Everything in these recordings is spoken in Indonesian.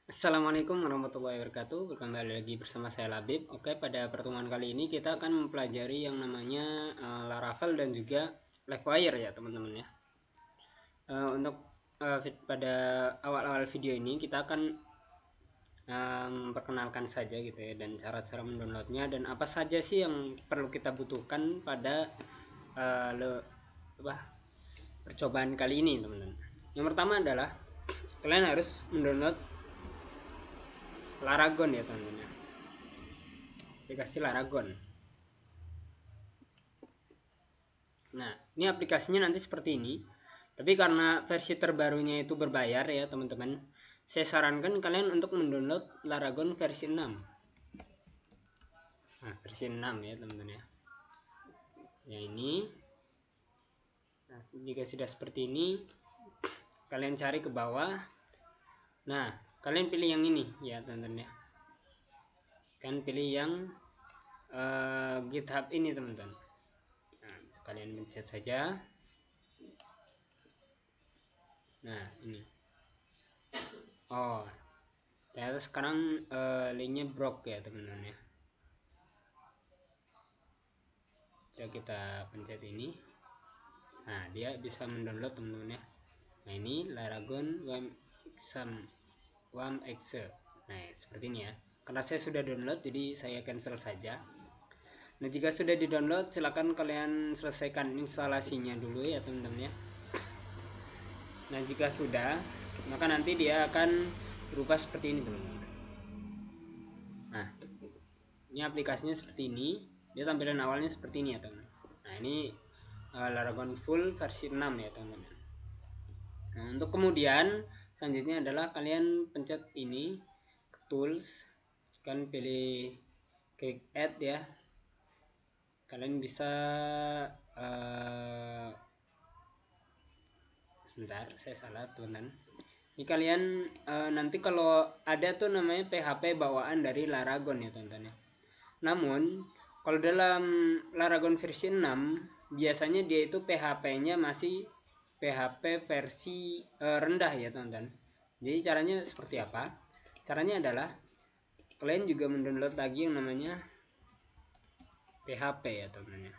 Assalamualaikum warahmatullahi wabarakatuh. Kembali lagi bersama saya Labib. Oke, pada pertemuan kali ini kita akan mempelajari yang namanya Laravel dan juga Livewire ya teman-teman ya. Untuk pada awal-awal video ini kita akan memperkenalkan saja gitu ya, dan cara-cara mendownloadnya dan apa saja sih yang perlu kita butuhkan pada uh, percobaan kali ini teman-teman. Yang pertama adalah kalian harus mendownload Laragon ya teman-teman ya. Aplikasi Laragon. Nah, ini aplikasinya nanti seperti ini. Tapi karena versi terbarunya itu berbayar ya teman-teman, saya sarankan kalian untuk mendownload Laragon versi 6. Nah, versi 6 ya teman-teman ya. Yang ini. Nah, jika sudah seperti ini, kalian cari ke bawah. Nah, kalian pilih yang ini ya teman-teman ya. Kalian pilih yang GitHub ini teman-teman. Nah, kalian pencet saja. Nah, ini. Oh, ternyata sekarang linknya broke ya teman-teman ya. Coba kita pencet ini. Nah, dia bisa mendownload teman-teman ya. Nah, ini Laragon WAM-exe. Nah, seperti ini ya. Karena saya sudah download, jadi saya cancel saja. Nah, jika sudah di-download, silakan kalian selesaikan instalasinya dulu ya teman-teman ya. Nah, jika sudah, maka nanti dia akan berubah seperti ini teman-teman. Nah, ini aplikasinya seperti ini. Dia tampilan awalnya seperti ini ya teman-teman. Nah, ini Laragon full versi 6 ya teman-teman. Nah, untuk kemudian selanjutnya adalah kalian pencet ini ke tools, kan pilih klik add ya. Kalian bisa sebentar, saya salah teman-teman. Ini kalian nanti kalau ada tuh namanya PHP bawaan dari Laragon ya teman-teman. Namun kalau dalam Laragon versi 6 biasanya dia itu PHP-nya masih PHP versi rendah ya teman-teman. Jadi caranya seperti apa? Caranya adalah kalian juga mendownload lagi yang namanya PHP ya teman-teman.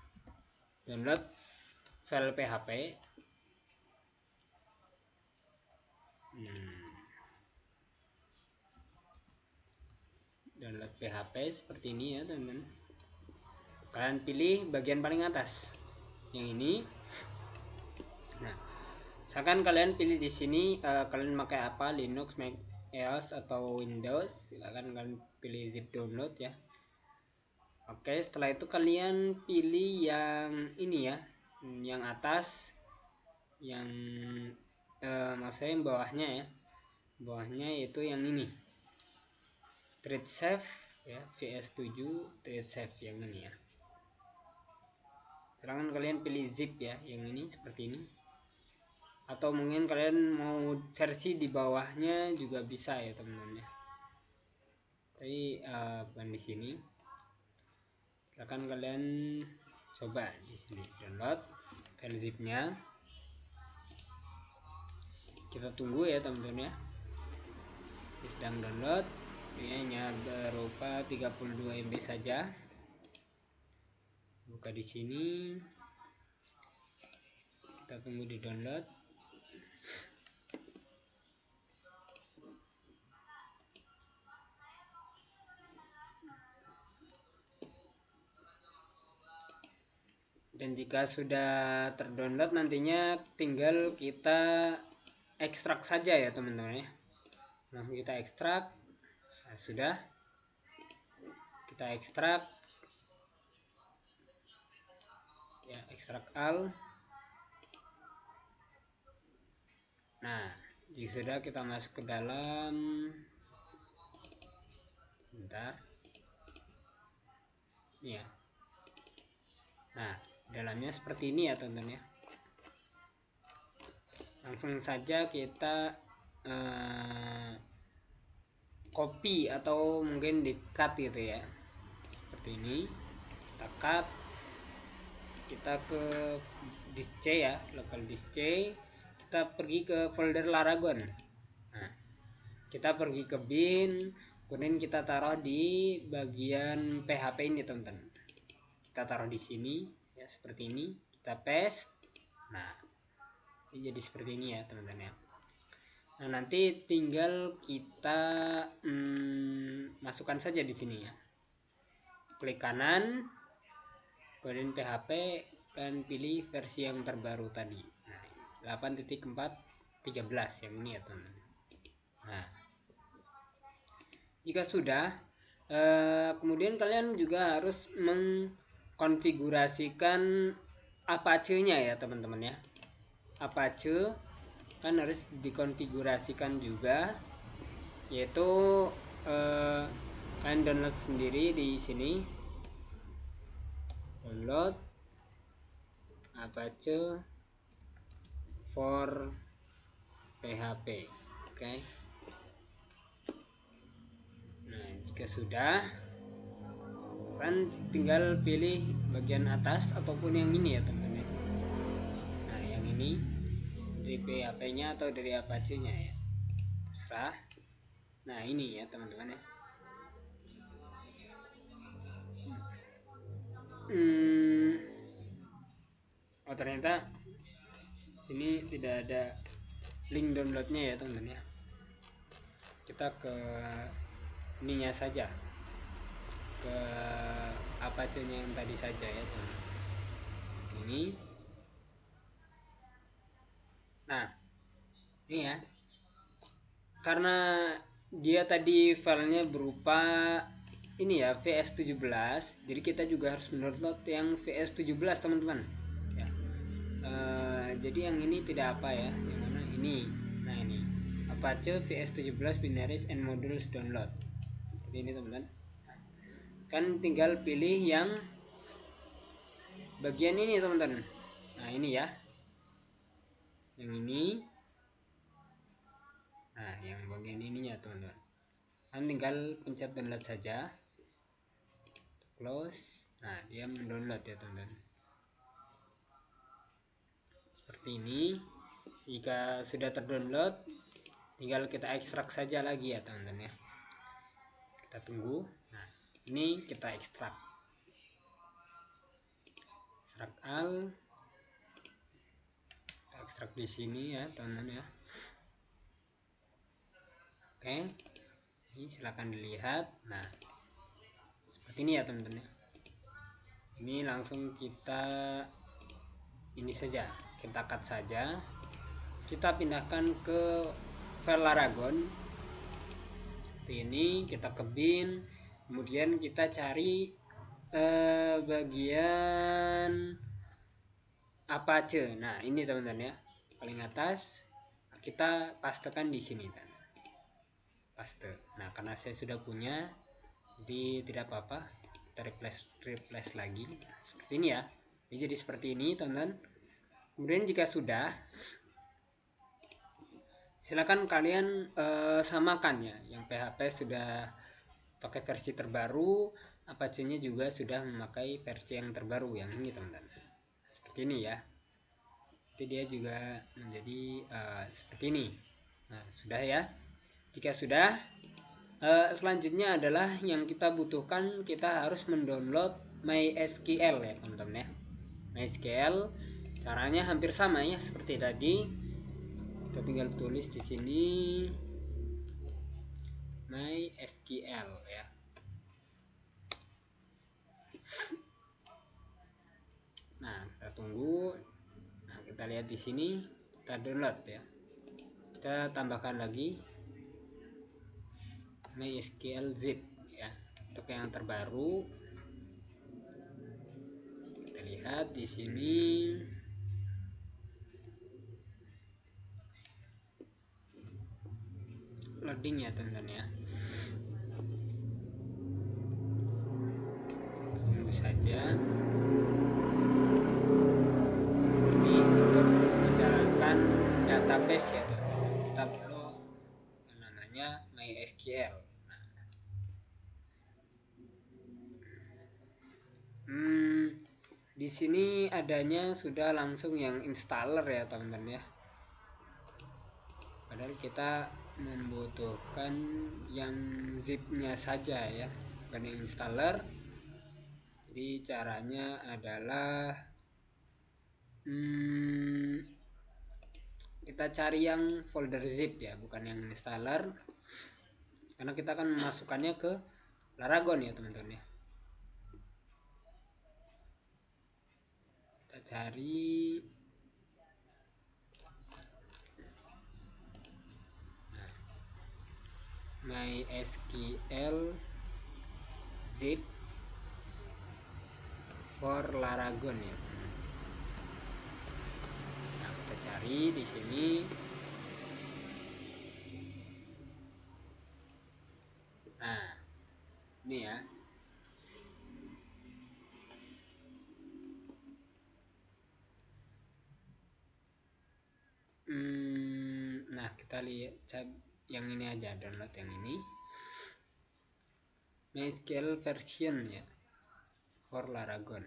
Download file PHP. Download PHP seperti ini ya teman-teman. Kalian pilih bagian paling atas yang ini. Nah, misalkan kalian pilih di sini kalian pakai apa, Linux, Mac OS atau Windows, silakan kalian pilih zip download ya. Oke, setelah itu kalian pilih yang ini ya, yang atas, yang maksudnya yang bawahnya ya, bawahnya itu yang ini, Treat Safe ya, VS7 Treat Safe yang ini ya. Silakan kalian pilih zip ya, yang ini seperti ini. Atau mungkin kalian mau versi di bawahnya juga bisa ya teman-teman ya. Tapi bukan di sini. Silakan kalian coba di sini download file zipnya. Kita tunggu ya teman-teman ya. Ini sedang download. Ini hanya berupa 32 MB saja. Buka di sini. Kita tunggu di download. Dan jika sudah terdownload nantinya tinggal kita ekstrak saja ya teman-teman ya. Langsung kita ekstrak. Nah, sudah kita ekstrak ya, ekstrak all. Nah, jika sudah kita masuk ke dalam, bentar ya. Nah, dalamnya seperti ini ya teman-teman ya. Langsung saja kita copy atau mungkin di cut gitu ya, seperti ini. Kita cut, kita ke disk C ya, local disk C, kita pergi ke folder Laragon. Nah, kita pergi ke bin, kemudian kita taruh di bagian PHP ini teman-teman. Kita taruh di sini ya, seperti ini, kita paste. Nah, ini jadi seperti ini ya teman-teman ya. Nah, nanti tinggal kita masukkan saja di sini ya. Klik kanan, kemudian PHP, dan pilih versi yang terbaru tadi. Nah, 8.4.13 yang ini ya teman-teman. Nah, jika sudah, kemudian kalian juga harus mengkonfigurasikan Apache-nya ya teman-teman ya. Apache kan harus dikonfigurasikan juga, yaitu kalian download sendiri di sini, download Apache for PHP. Oke. Nah, jika sudah, kan tinggal pilih bagian atas ataupun yang ini ya teman-teman. Nah, yang ini dari PHP-nya atau dari Apache-nya ya, terserah. Nah, ini ya teman-teman ya. Oh, ternyata sini tidak ada link downloadnya ya teman-teman ya. Kita ke ininya saja, ke Apache-nya yang tadi saja ya teman-teman. Ini. Nah, ini ya. Karena dia tadi filenya berupa ini ya, VS17, jadi kita juga harus mendownload yang VS17 teman-teman ya. Jadi yang ini tidak apa ya, yang mana ini. Nah, ini Apache VS17 binaries and modules download, seperti ini teman-teman. Kan tinggal pilih yang bagian ini teman-teman. Nah, ini ya, yang ini. Nah, yang bagian ininya teman-teman, kan tinggal pencet download saja, close. Nah, dia mendownload ya teman-teman, seperti ini. Jika sudah terdownload, tinggal kita ekstrak saja lagi ya teman-teman ya. Kita tunggu. Nah, ini kita ekstrak all, kita ekstrak di sini ya teman-teman ya. Oke, ini silahkan dilihat. Nah, seperti ini ya teman-teman ya. Ini langsung kita ini saja, kita cut saja, kita pindahkan ke file Laragon. Ini kita ke bin, kemudian kita cari bagian Apache. Nah, ini teman-teman ya, paling atas, kita pastekan di sini teman-teman. Paste. Nah, karena saya sudah punya, jadi tidak apa-apa, kita replace lagi. Nah, seperti ini ya. Jadi seperti ini teman-teman. Kemudian jika sudah, silakan kalian samakan ya, yang PHP sudah pakai versi terbaru, Apache-nya juga sudah memakai versi yang terbaru, yang ini teman-teman. Seperti ini ya. Jadi dia juga menjadi seperti ini. Nah, sudah ya. Jika sudah, selanjutnya adalah yang kita butuhkan, kita harus mendownload MySQL ya teman-teman ya. MySQL caranya hampir sama ya seperti tadi. Kita tinggal tulis di sini MySQL ya. Nah, kita tunggu. Nah, kita lihat di sini, kita download ya. Kita tambahkan lagi MySQL zip ya, untuk yang terbaru. Kita lihat di sini. Loading ya teman-teman ya. Tunggu saja. Ini untuk menjalankan database ya teman-teman, kita perlu yang namanya MySQL. Di sini adanya sudah langsung yang installer ya teman-teman ya. Padahal kita membutuhkan yang zipnya saja ya, bukan yang installer. Jadi caranya adalah kita cari yang folder zip ya, bukan yang installer, karena kita akan memasukkannya ke Laragon ya teman-teman ya. Kita cari MySQL zip for Laragon ya. Nah, kita cari di sini. Nah, ini ya. Nah, kita lihat yang ini aja, download yang ini. MySQL version ya for Laragon.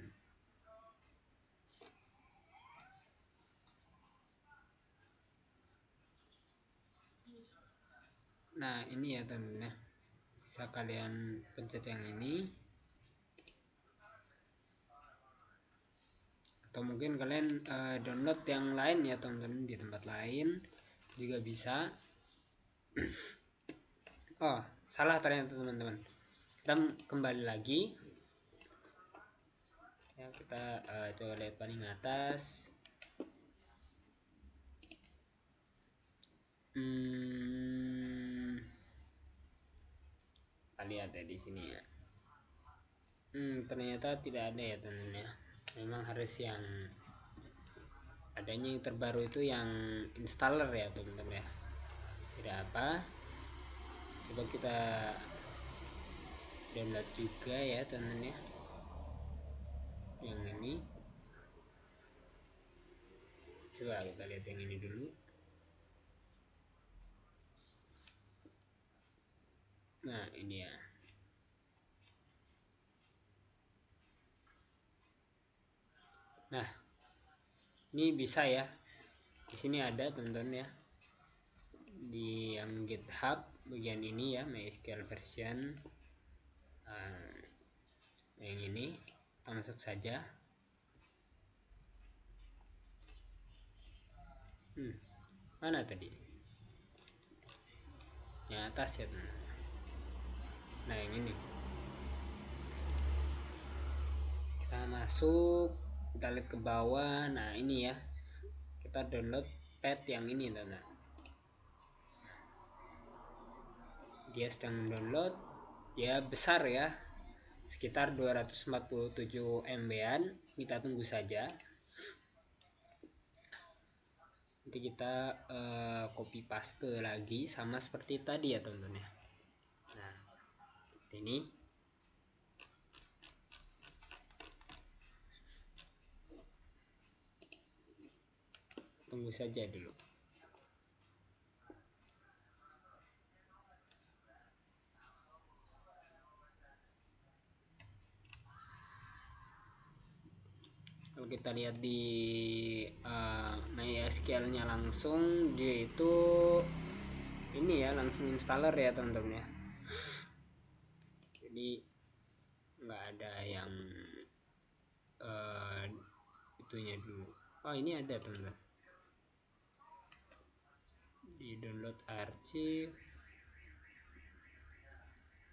Nah, ini ya teman-teman ya. Bisa kalian pencet yang ini, atau mungkin kalian download yang lain ya teman-teman, di tempat lain juga bisa. Oh, salah ternyata teman-teman. Kita kembali lagi ya, kita coba lihat paling atas. Kita lihat ya di sini ya. Ternyata tidak ada ya teman-teman ya. Memang harus yang adanya yang terbaru itu yang installer ya teman-teman ya. Tidak apa, coba kita download juga ya teman-teman ya, yang ini. Coba kita lihat yang ini dulu. Nah, ini ya. Nah, ini bisa ya. Di sini ada teman-teman ya. Di yang GitHub bagian ini ya, MySQL version. Yang ini kita masuk saja. Mana tadi? Yang atas ya teman. Nah, yang ini. Kita masuk, kita lihat ke bawah. Nah, ini ya. Kita download pet yang ini teman. Dia sedang download. Dia besar ya. Sekitar 247 MB-an. Kita tunggu saja. Nanti kita copy paste lagi sama seperti tadi ya teman-teman ya. Nah, ini tunggu saja dulu. Kalau kita lihat di MySQL nya langsung, dia itu ini ya, langsung installer ya teman-teman ya. Jadi nggak ada yang itunya dulu. Oh, ini ada teman-teman, di download archive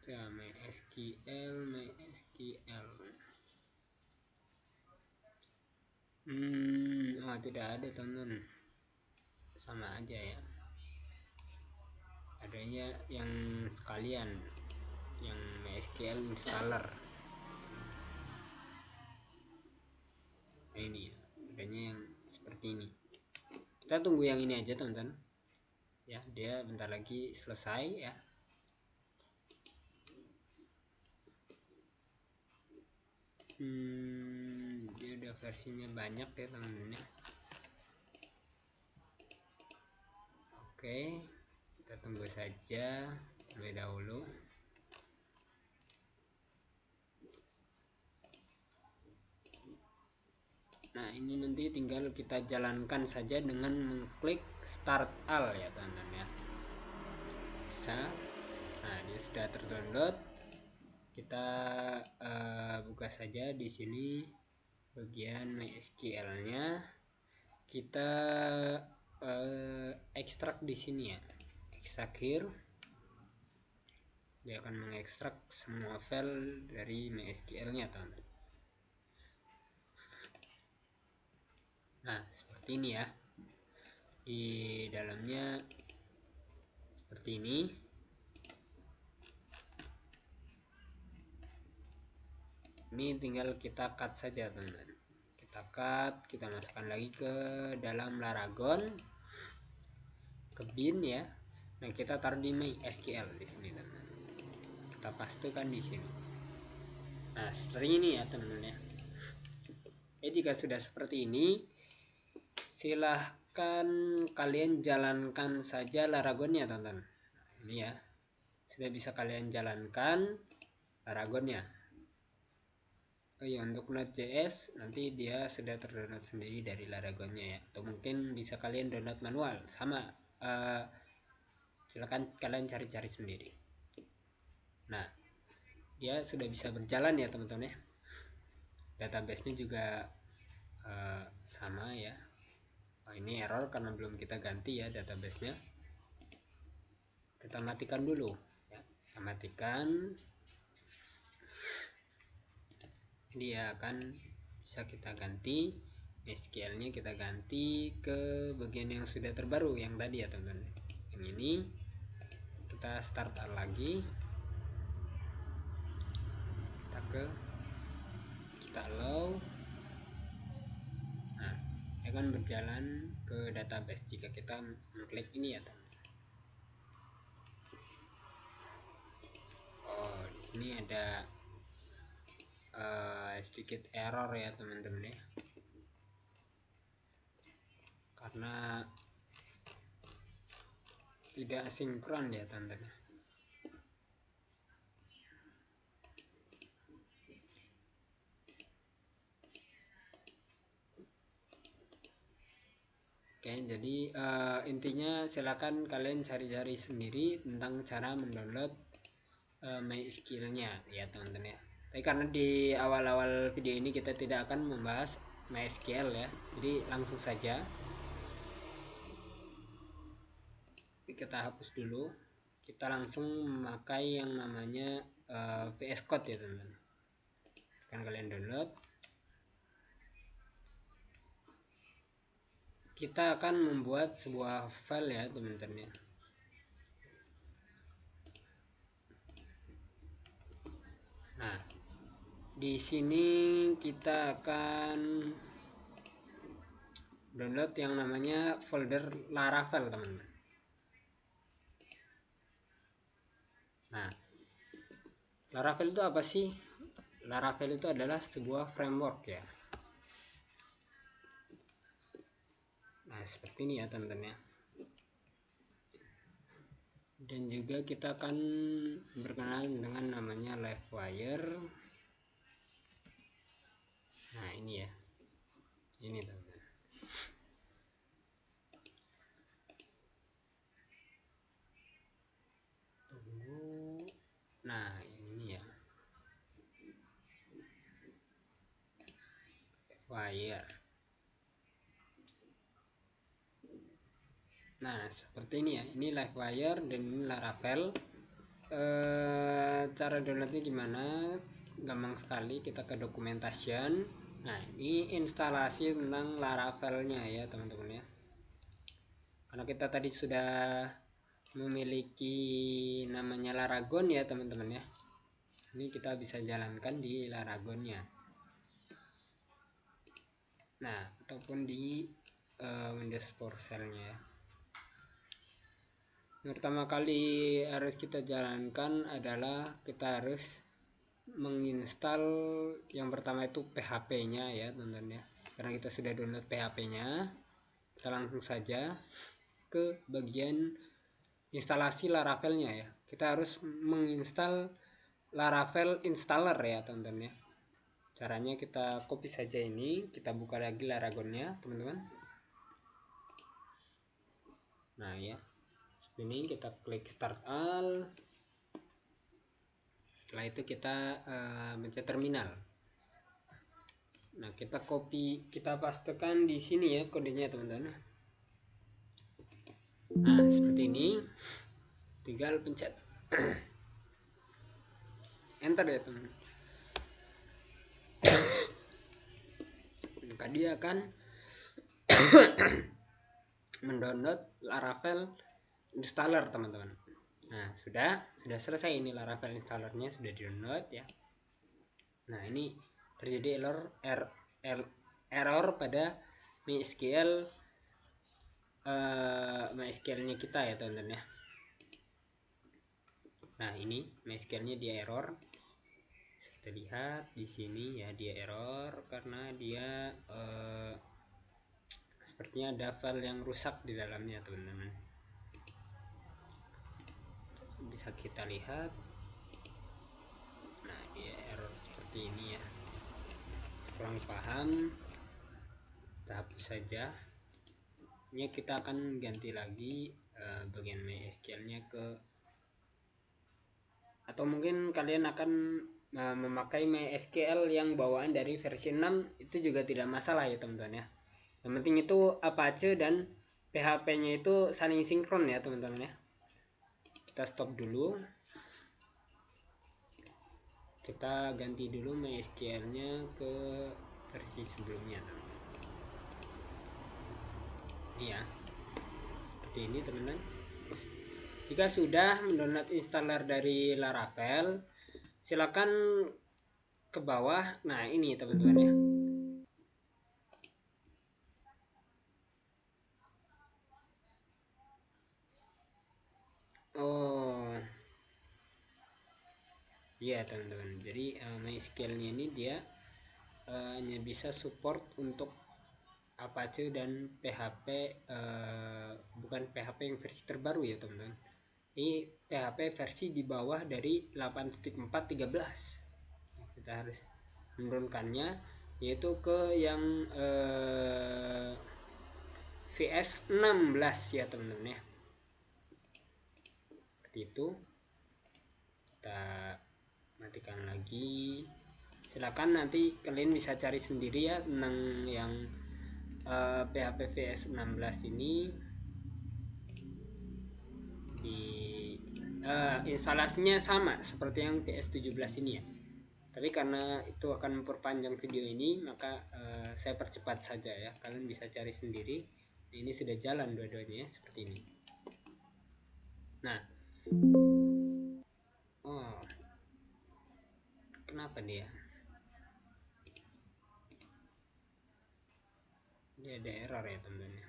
ya, MySQL. Tidak ada teman-teman, sama aja ya, adanya yang sekalian yang MySQL installer. Nah, ini ya, adanya yang seperti ini. Kita tunggu yang ini aja teman-teman ya, dia bentar lagi selesai ya. Dia udah versinya banyak ya teman-teman ya. Oke, kita tunggu saja terlebih dahulu. Nah, ini nanti tinggal kita jalankan saja dengan mengklik start all ya teman-teman ya. bisa. Nah, ini sudah terdownload. Kita buka saja di sini bagian MySQL-nya. Kita ekstrak di sini ya, ekstrak here. Dia akan mengekstrak semua file dari MySQL-nya, teman-teman. Nah, seperti ini ya. Di dalamnya seperti ini. Ini tinggal kita cut saja, teman-teman. Kita cut, kita masukkan lagi ke dalam Laragon, ke bin ya. Nah, kita taruh di MySQL di sini, teman-teman. Kita pastekan di sini. Nah, seperti ini ya, teman-teman ya. Jika sudah seperti ini, silahkan kalian jalankan saja Laragonnya, teman-teman. Ini ya, sudah bisa kalian jalankan Laragonnya. Oh iya, untuk Node.js nanti dia sudah terdownload sendiri dari Laragonnya ya, atau mungkin bisa kalian download manual, sama. Silakan kalian cari-cari sendiri. Nah, dia sudah bisa berjalan ya, teman-teman ya. Database-nya juga sama ya. Oh, ini error karena belum kita ganti ya database-nya. Kita matikan dulu ya. Kita matikan. Ini ya akan bisa kita ganti SQL-nya, kita ganti ke bagian yang sudah terbaru yang tadi ya, teman-teman. Yang ini kita start lagi. Kita allow. Nah, akan berjalan ke database jika kita mengklik ini ya, teman. Oh, di sini ada sedikit error ya, teman-teman ya, karena tidak sinkron ya, teman-teman. Oke, jadi intinya silakan kalian cari-cari sendiri tentang cara mendownload MySQL-nya ya, teman-teman ya. Tapi karena di awal-awal video ini kita tidak akan membahas MySQL ya, jadi langsung saja kita hapus dulu. Kita langsung memakai yang namanya VS Code ya, teman-teman. Kan kalian download. Kita akan membuat sebuah file ya, teman-teman ya. Nah, di sini kita akan download yang namanya folder Laravel, teman-teman. Nah, Laravel itu apa sih? Laravel itu adalah sebuah framework ya. Nah, seperti ini ya, teman-teman ya. Dan juga kita akan berkenalan dengan namanya Livewire. Nah, ini ya. Ini, teman-teman. Tunggu. Nah, ini ya. Livewire. Nah, seperti ini ya. Ini Livewire dan ini Laravel. Cara downloadnya gimana? Gampang sekali, kita ke documentation. Nah, ini instalasi tentang Laravelnya ya, teman-teman ya. Karena kita tadi sudah memiliki namanya Laragon ya, teman-teman ya. Ini kita bisa jalankan di Laragonnya. Nah, ataupun di Windows PowerShell-nya ya. Yang pertama kali harus kita jalankan adalah kita harus menginstal yang pertama itu PHP-nya ya, teman-teman ya. Karena kita sudah download PHP-nya, kita langsung saja ke bagian instalasi Laravel-nya ya. Kita harus menginstal Laravel installer ya, teman-teman ya. Caranya kita copy saja ini, kita buka lagi Laragonnya, teman-teman. Nah ya, Ini kita klik start all. Setelah itu kita mencet terminal. Nah, kita pastekan di sini ya kodenya teman-teman. Nah, seperti ini. Tinggal pencet enter ya teman. Maka dia akan mendownload Laravel installer teman-teman. Nah, sudah selesai ini Laravel installernya sudah di-download ya. Nah, ini terjadi error pada MySQL-nya kita ya teman-teman ya. Nah, ini MySQL-nya dia error. Kita lihat di sini ya, dia error karena dia sepertinya ada file yang rusak di dalamnya teman-teman. Bisa kita lihat. Nah, dia error seperti ini ya. Kurang paham, kita hapus saja. Ini kita akan ganti lagi bagian MySQL-nya ke, atau mungkin kalian akan memakai MySQL yang bawaan dari versi 6, itu juga tidak masalah ya teman-teman ya. Yang penting itu Apache dan PHP-nya itu saling sinkron ya teman-teman ya. Kita stop dulu. Kita ganti dulu MySQL-nya ke versi sebelumnya teman-teman. Ini ya. Seperti ini teman-teman. Jika sudah mendownload installer dari Laravel, silakan ke bawah. Nah, ini teman-teman ya. Oh. Iya, teman-teman. Jadi MySQL-nya ini dia hanya bisa support untuk Apache dan PHP, bukan PHP yang versi terbaru ya teman-teman. Ini PHP versi di bawah dari 8.4.13. Kita harus menurunkannya, yaitu ke yang VS 16 ya teman-teman ya. Seperti itu. Kita matikan lagi. Silakan nanti kalian bisa cari sendiri ya tentang yang PHP VS 16 ini. Di instalasinya sama seperti yang VS 17 ini ya. Tapi karena itu akan memperpanjang video ini, maka saya percepat saja ya. Kalian bisa cari sendiri. Ini sudah jalan dua-duanya ya, seperti ini. Nah, oh, kenapa dia? Dia ada error ya teman-teman.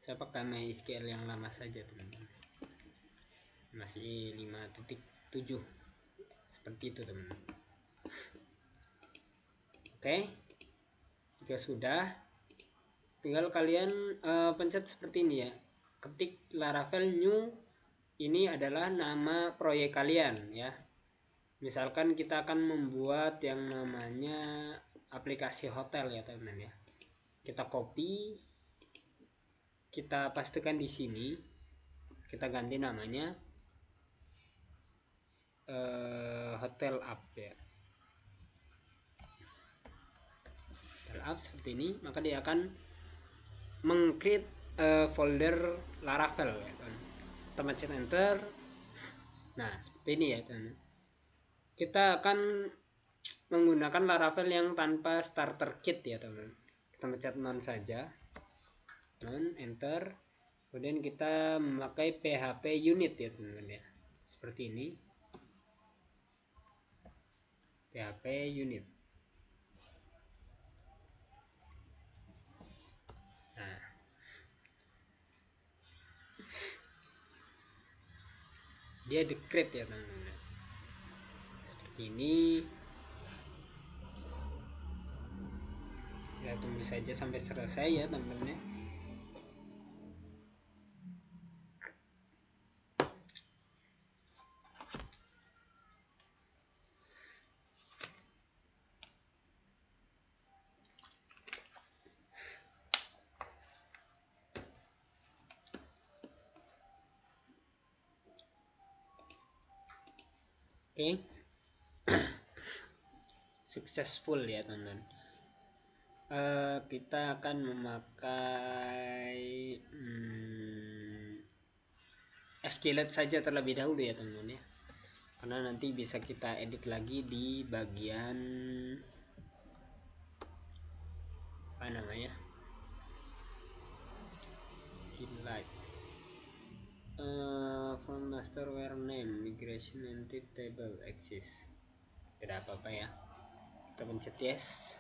Saya pakai MySQL yang lama saja teman-teman, masih 5.7 seperti itu teman-teman. Oke, jika sudah, tinggal kalian pencet seperti ini ya, ketik Laravel new. Ini adalah nama proyek kalian ya. Misalkan kita akan membuat yang namanya aplikasi hotel ya teman-teman ya. Kita copy, kita pastikan di sini, kita ganti namanya hotel app ya. Hotel app seperti ini, maka dia akan meng-create folder Laravel ya teman. Kita pencet enter. Nah, seperti ini ya teman. Kita akan menggunakan Laravel yang tanpa starter kit ya teman. Kita pencet non saja, non, enter. Kemudian kita memakai PHP unit ya teman-teman ya, seperti ini, PHP unit. Nah, dia decrypt ya teman-teman, seperti ini. Kita tunggu saja sampai selesai ya teman-teman ya. Oke, successful ya teman-teman. Kita akan memakai Skillet saja terlebih dahulu ya teman-teman ya, karena nanti bisa kita edit lagi di bagian apa namanya, Skillet. From master where name migration native table exist, tidak apa-apa ya, kita pencet yes.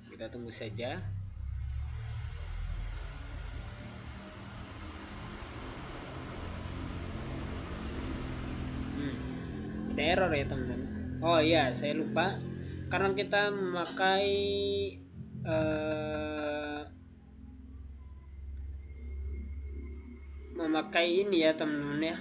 Kita tunggu saja. Ada error ya teman-teman. Oh iya, saya lupa, karena kita memakai ini ya teman-teman ya,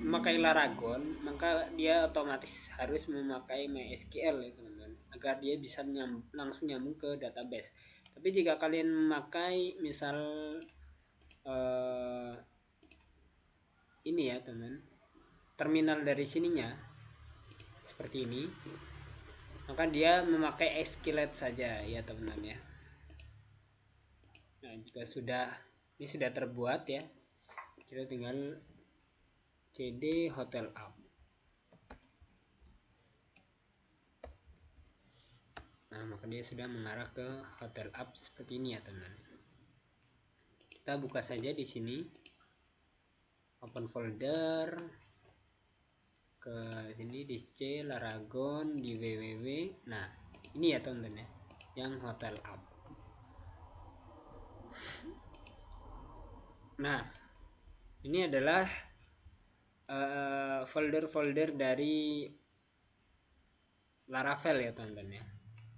memakai Laragon, maka dia otomatis harus memakai MySQL ya teman-teman, agar dia bisa langsung nyambung ke database. Tapi jika kalian memakai misal ini ya teman, terminal dari sininya seperti ini, maka dia memakai Skillet saja ya teman-teman ya. Nah, jika ini sudah terbuat ya, kita tinggal cd hotel app. Nah, maka dia sudah mengarah ke hotel app seperti ini ya teman-teman. Kita buka saja di sini, open folder, ke sini di C Laragon di www. Nah, ini ya teman-teman ya, yang hotel app. Nah, ini adalah folder-folder dari Laravel ya teman-teman ya.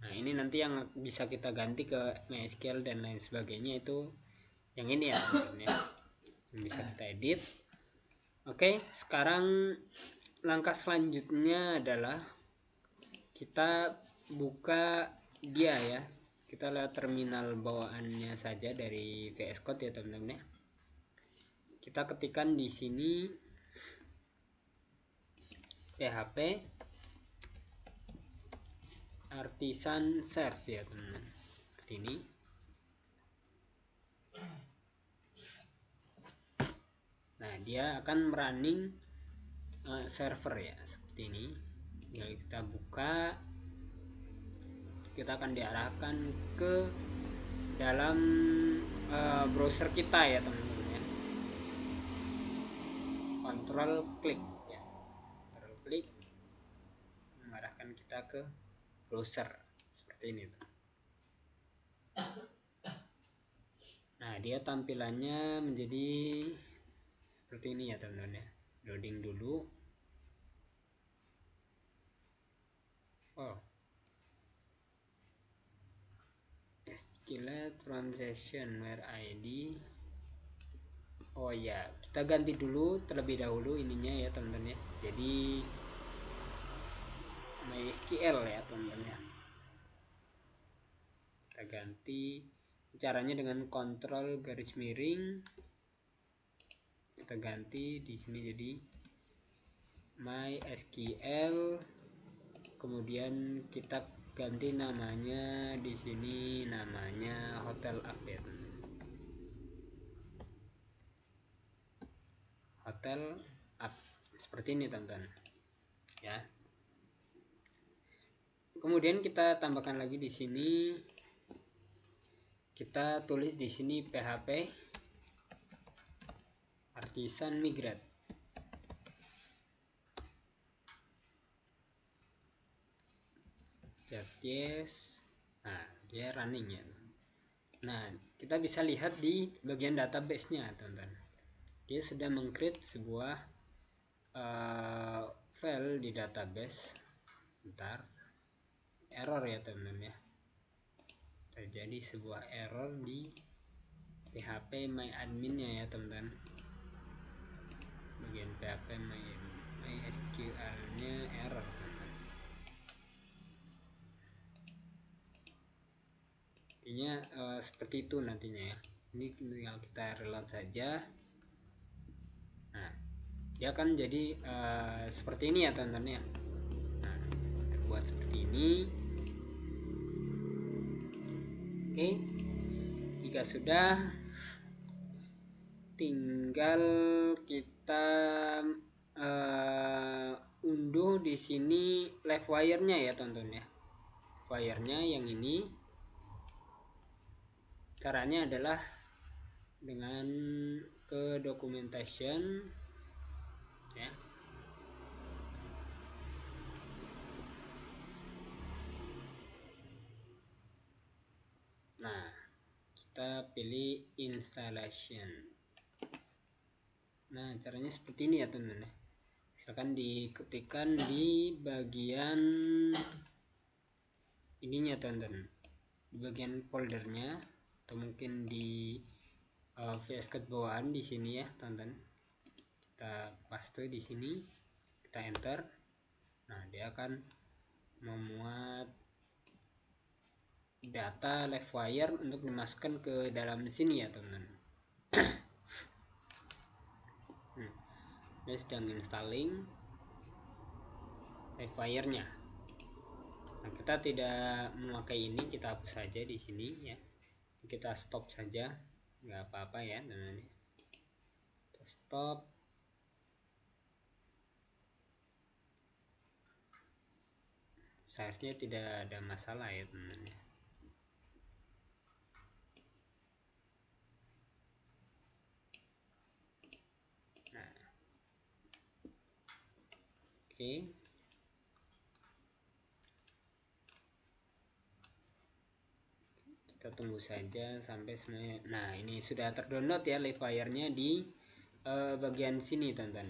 Nah, ini nanti yang bisa kita ganti ke MySQL dan lain sebagainya, itu yang ini ya teman-teman ya, yang bisa kita edit. Oke, sekarang langkah selanjutnya adalah kita buka dia ya. Kita lihat terminal bawaannya saja dari VS Code ya teman-teman ya. Kita ketikkan di sini PHP artisan serve ya teman-teman, seperti ini. Nah, dia akan running server ya, seperti ini. Tinggal kita buka, kita akan diarahkan ke dalam browser kita ya teman-teman ya. Control klik ya, Control klik mengarahkan kita ke browser seperti ini tuh. Nah, dia tampilannya menjadi seperti ini ya teman-teman ya. Loading dulu. Oh, Skillet from session where ID. Oh ya, kita ganti dulu terlebih dahulu ininya ya teman-teman ya. Jadi MySQL ya teman-teman ya. Kita ganti caranya dengan kontrol garis miring. Kita ganti di sini jadi MySQL. Kemudian kita ganti namanya di sini, namanya hotel app ya teman-teman. Hotel app seperti ini teman-teman ya. Kemudian kita tambahkan lagi di sini, kita tulis di sini PHP artisan migrate. Yes. Nah, dia running ya. Nah, kita bisa lihat di bagian database-nya teman-teman. Dia sudah meng-create sebuah file di database. Bentar, error ya teman-teman ya. Terjadi sebuah error di PHP myadmin-nya ya teman-teman. Bagian PHP MySQL-nya error teman-teman. hasilnya seperti itu nantinya ya. Ini tinggal kita reload saja. Nah, dia akan jadi seperti ini ya teman-teman ya. Nah, terbuat seperti ini. Oke, jika sudah, tinggal kita unduh di sini live wire-nya ya teman-teman ya. Wire-nya yang ini, caranya adalah dengan ke documentation ya. Nah, kita pilih installation. Nah, caranya seperti ini ya teman-teman ya. Silakan diketikkan di bagian ininya teman-teman, di bagian foldernya, atau mungkin di VS Code bawahan di sini ya teman-teman. Kita paste di sini, kita enter. Nah, dia akan memuat data live wire untuk dimasukkan ke dalam sini ya teman-teman. Dia sedang installing live wire-nya. Nah, kita tidak memakai ini, kita hapus saja di sini ya. Kita stop saja, nggak apa-apa ya teman-teman. Kita stop. Seharusnya tidak ada masalah ya teman-teman. Nah, oke. Kita tunggu saja sampai semuanya. Nah, ini sudah terdownload ya live wire-nya di bagian sini teman-teman.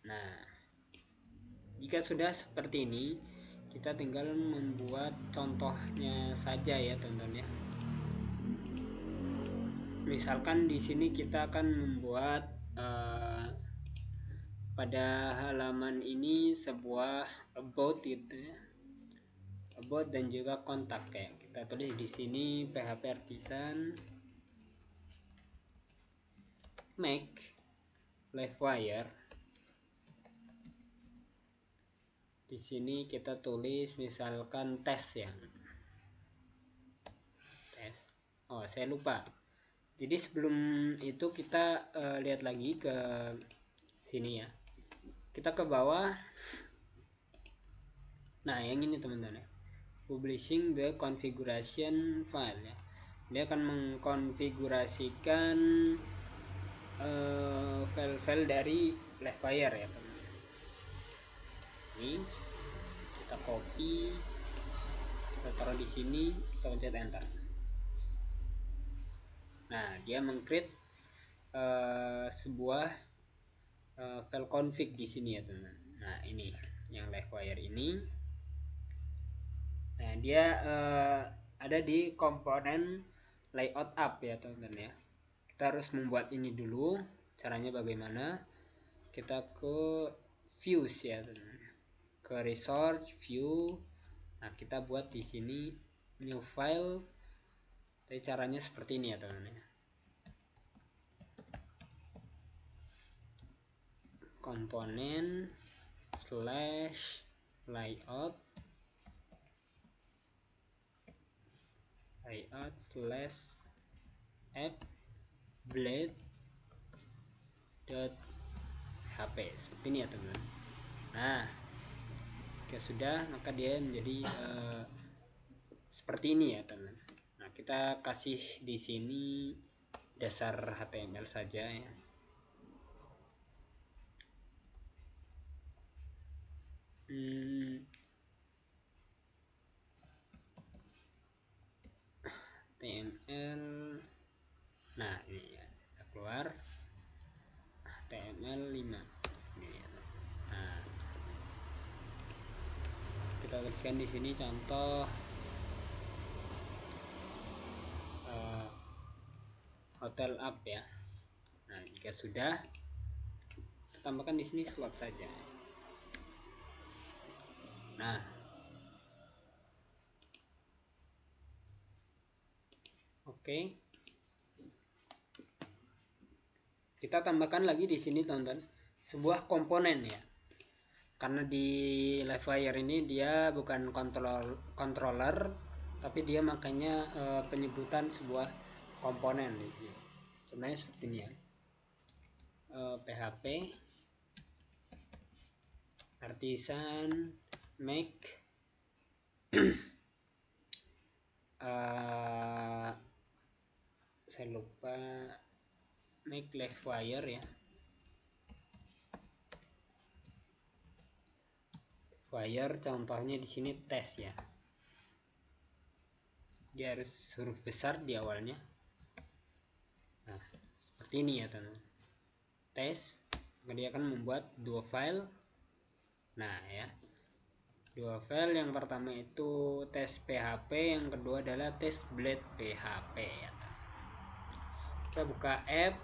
Nah, jika sudah seperti ini, kita tinggal membuat contohnya saja ya teman-teman ya. Misalkan di sini kita akan membuat pada halaman ini sebuah about gitu ya. About dan juga kontak ya. Kita tulis di sini PHP Artisan make live wire. Di sini kita tulis misalkan tes ya. Tes. Oh, saya lupa. Jadi sebelum itu kita lihat lagi ke sini ya. Kita ke bawah. Nah, yang ini teman-teman ya. Publishing the configuration file ya. Dia akan mengkonfigurasikan file-file dari live wire ya teman-teman. Ini kita copy, kita taruh di sini, kita pencet enter. Nah, dia meng-create sebuah file config di sini ya teman-teman. Nah, ini yang live wire ini. Nah, dia ada di komponen layout app ya teman-teman ya. Kita harus membuat ini dulu. Caranya bagaimana? Kita ke views ya teman-teman. Ke resource view. Nah, kita buat di sini new file. Tapi caranya seperti ini ya teman-teman. Komponen slash layout slash app blade .hp seperti ini ya teman-teman. Nah, jika sudah maka dia menjadi seperti ini ya teman-teman. Nah, kita kasih di sini dasar HTML saja ya. HTML. Nah, ini ya, kita keluar HTML 5 ini ya. Nah, kita tuliskan di sini contoh hotel app ya. Nah, jika sudah, kita tambahkan di sini slot saja. Nah, Oke, kita tambahkan lagi di sini teman-teman sebuah komponen ya, karena di Livewire ini dia bukan controller tapi dia makanya penyebutan sebuah komponen gitu. Sebenarnya seperti ini ya, PHP artisan make saya lupa, make Livewire ya, Wire contohnya di sini tes ya, dia harus huruf besar di awalnya. Nah seperti ini ya teman, tes, dia akan membuat dua file. Nah ya, dua file, yang pertama itu tes PHP, yang kedua adalah tes blade PHP ya. Kita buka app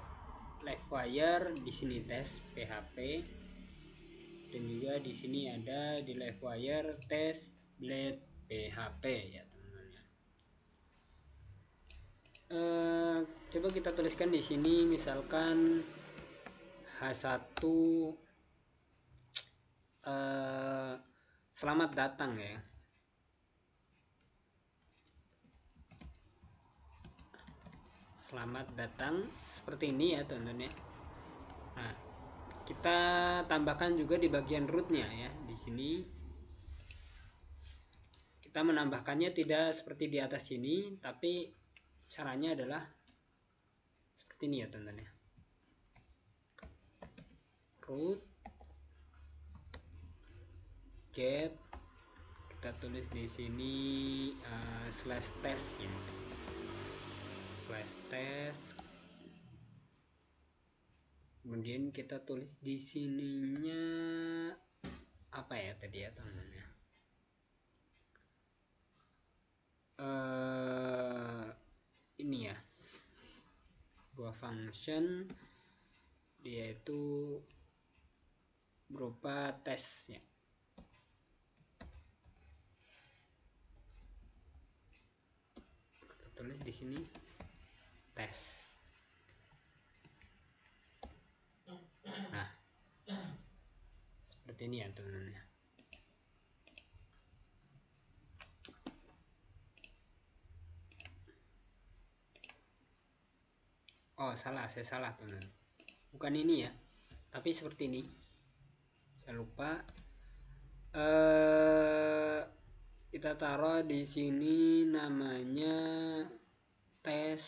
Livewire, di sini tes PHP, dan juga di sini ada di Livewire tes blade PHP ya teman-teman ya. Coba kita tuliskan di sini misalkan H1 selamat datang ya. Selamat datang seperti ini ya teman-teman ya. Nah, kita tambahkan juga di bagian rootnya ya. Di sini kita menambahkannya tidak seperti di atas sini, tapi caranya adalah seperti ini ya teman-teman ya. Root get, kita tulis di sini slash test ya, slash test. Kemudian kita tulis di sininya apa ya tadi ya teman-teman ya, ini ya, sebuah function dia itu berupa tes ya. Kita tulis di sini tes. Nah seperti ini ya teman-teman ya. Oh salah, saya salah teman-teman, bukan ini ya, tapi seperti ini, saya lupa. Kita taruh di sini namanya tes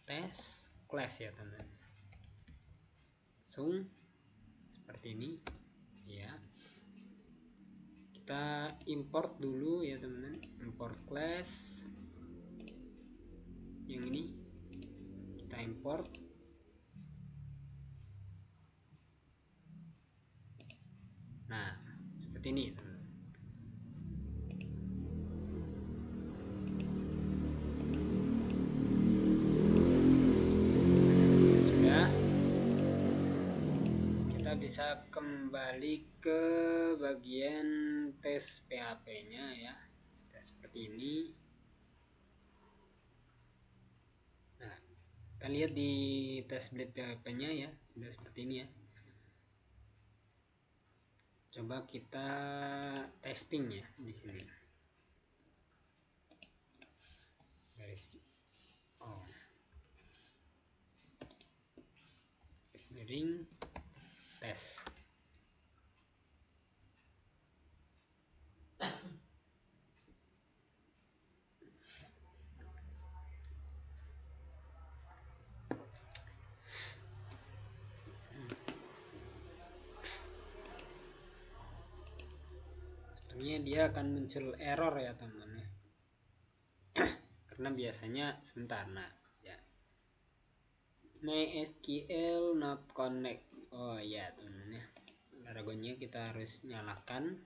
tes class ya teman-teman. Langsung seperti ini ya. Kita import dulu ya teman-teman, import class yang ini, kita import. Nah seperti ini teman-teman. Sudah, kita bisa kembali ke bagian tes PHP nya ya. Sudah seperti ini. Nah kita lihat di tes blade PHP nya ya, sudah seperti ini ya. Coba kita testing ya di sini. Garis miring tes. Sebenarnya dia akan muncul error ya teman-teman ya. Karena biasanya sebentar. Nah ya, MySQL not connect. Oh ya teman-teman ya, Aragonnya kita harus nyalakan.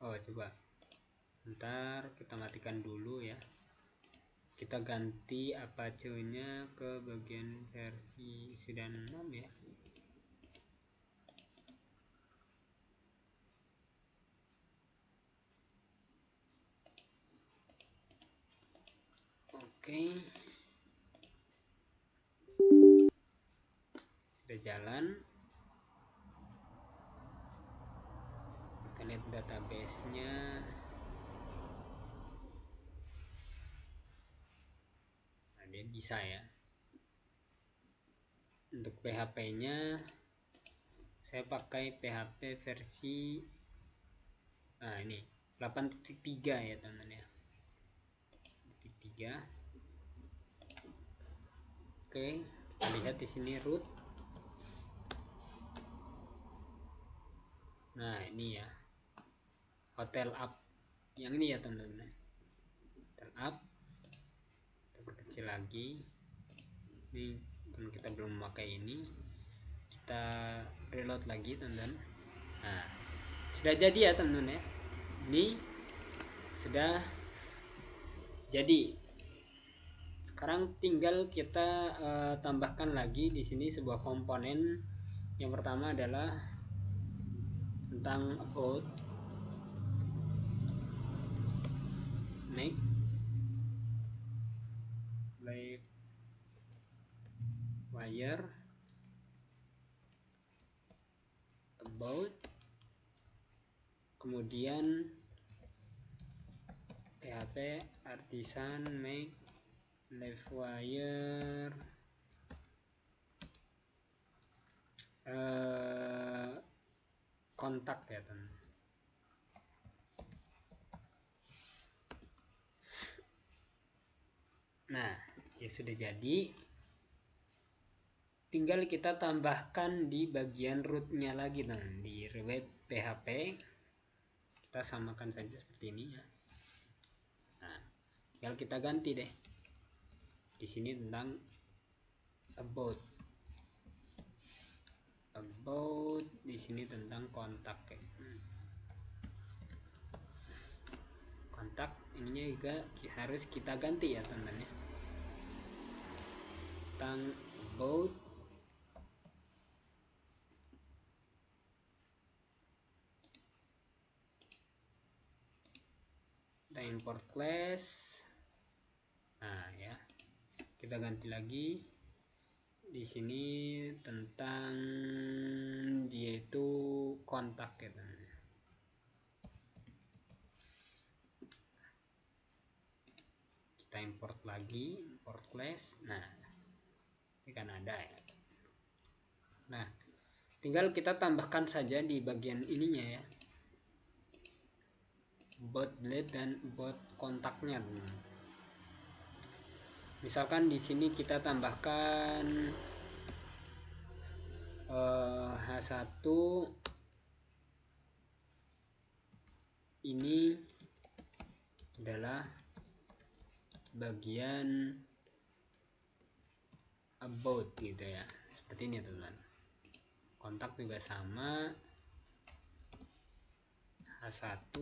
Oh coba sebentar, kita matikan dulu ya. kita ganti Apache-nya ke bagian versi sudah 6 ya. Oke, sudah jalan. Kita lihat database-nya. Nah, dia bisa ya. Untuk PHP-nya saya pakai PHP versi ini 8.3 ya teman-teman ya. 8.3. Oke, kita lihat di sini root. Nah, ini ya. Hotel up. Yang ini ya teman-teman. Hotel up. Kita perkecil lagi. Ini kan kita belum memakai ini. Kita reload lagi teman-teman. Nah, sudah jadi ya teman-teman ya. Ini sudah jadi. Sekarang tinggal kita tambahkan lagi di sini sebuah komponen. Yang pertama adalah tentang about make by wire about, kemudian PHP artisan make live wire kontak ya teman. Nah, ya sudah jadi, tinggal kita tambahkan di bagian rootnya lagi teman. Di web PHP kita samakan saja seperti ini ya. Nah, tinggal kita ganti deh di sini tentang about di sini tentang kontak ya. Kontak ininya juga harus kita ganti ya teman-teman ya. Tentang about kita import class. Nah ya, kita ganti lagi di sini tentang dia itu kontak ya teman. Kita import lagi, import class. Nah, ini kan ada ya. Nah, tinggal kita tambahkan saja di bagian ininya ya, bot blade dan bot kontaknya teman. Misalkan di sini kita tambahkan H1 ini adalah bagian about gitu ya, seperti ini teman. Kontak juga sama, H1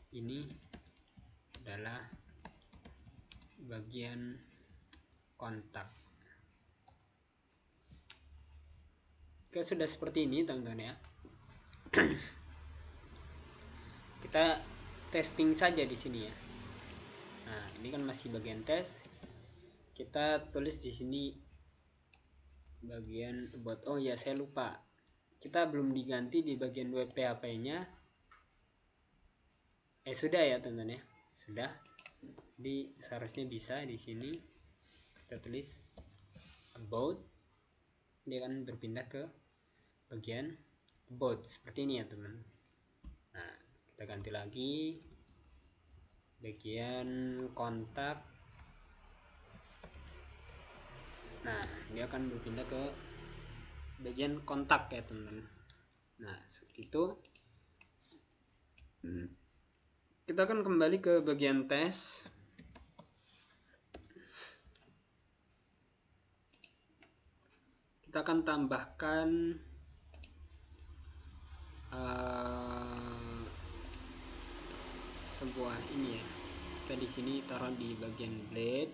ini adalah bagian kontak. Oke, sudah seperti ini teman-teman ya. Kita testing saja di sini ya. Nah, ini kan masih bagian tes. Kita tulis di sini bagian about. Oh ya, saya lupa. Kita belum diganti di bagian web PHP-nya. Sudah ya teman-teman ya. Sudah. Jadi seharusnya bisa di sini kita tulis about. Dia akan berpindah ke bagian about seperti ini ya teman. Nah, kita ganti lagi bagian kontak. Nah, dia akan berpindah ke bagian kontak ya teman. Nah, seperti itu. Kita akan kembali ke bagian tes. Kita akan tambahkan sebuah ini ya. Kita di sini taruh di bagian blade.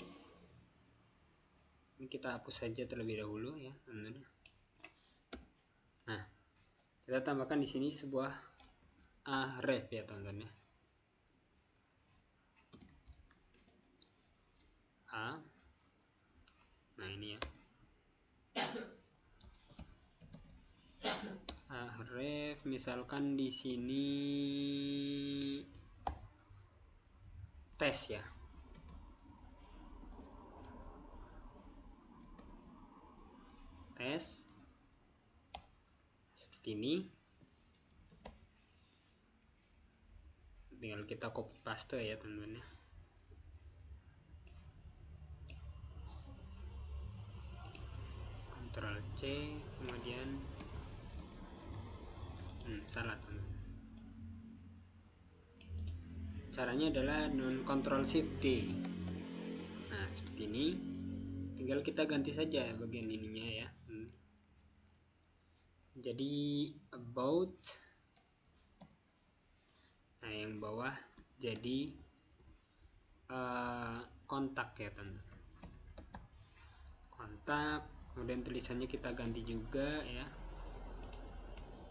Ini kita hapus saja terlebih dahulu ya, teman-teman. Nah, kita tambahkan di sini sebuah ref ya, teman-teman ya. Nah ini ya. Ref misalkan di sini tes ya. Tes seperti ini. Tinggal kita copy paste ya, teman-teman ya. Ctrl C, kemudian salah, teman-teman. Caranya adalah Ctrl Shift D. Nah seperti ini, tinggal kita ganti saja bagian ininya ya. Jadi about, nah yang bawah jadi kontak ya, teman. Kontak, kemudian tulisannya kita ganti juga ya.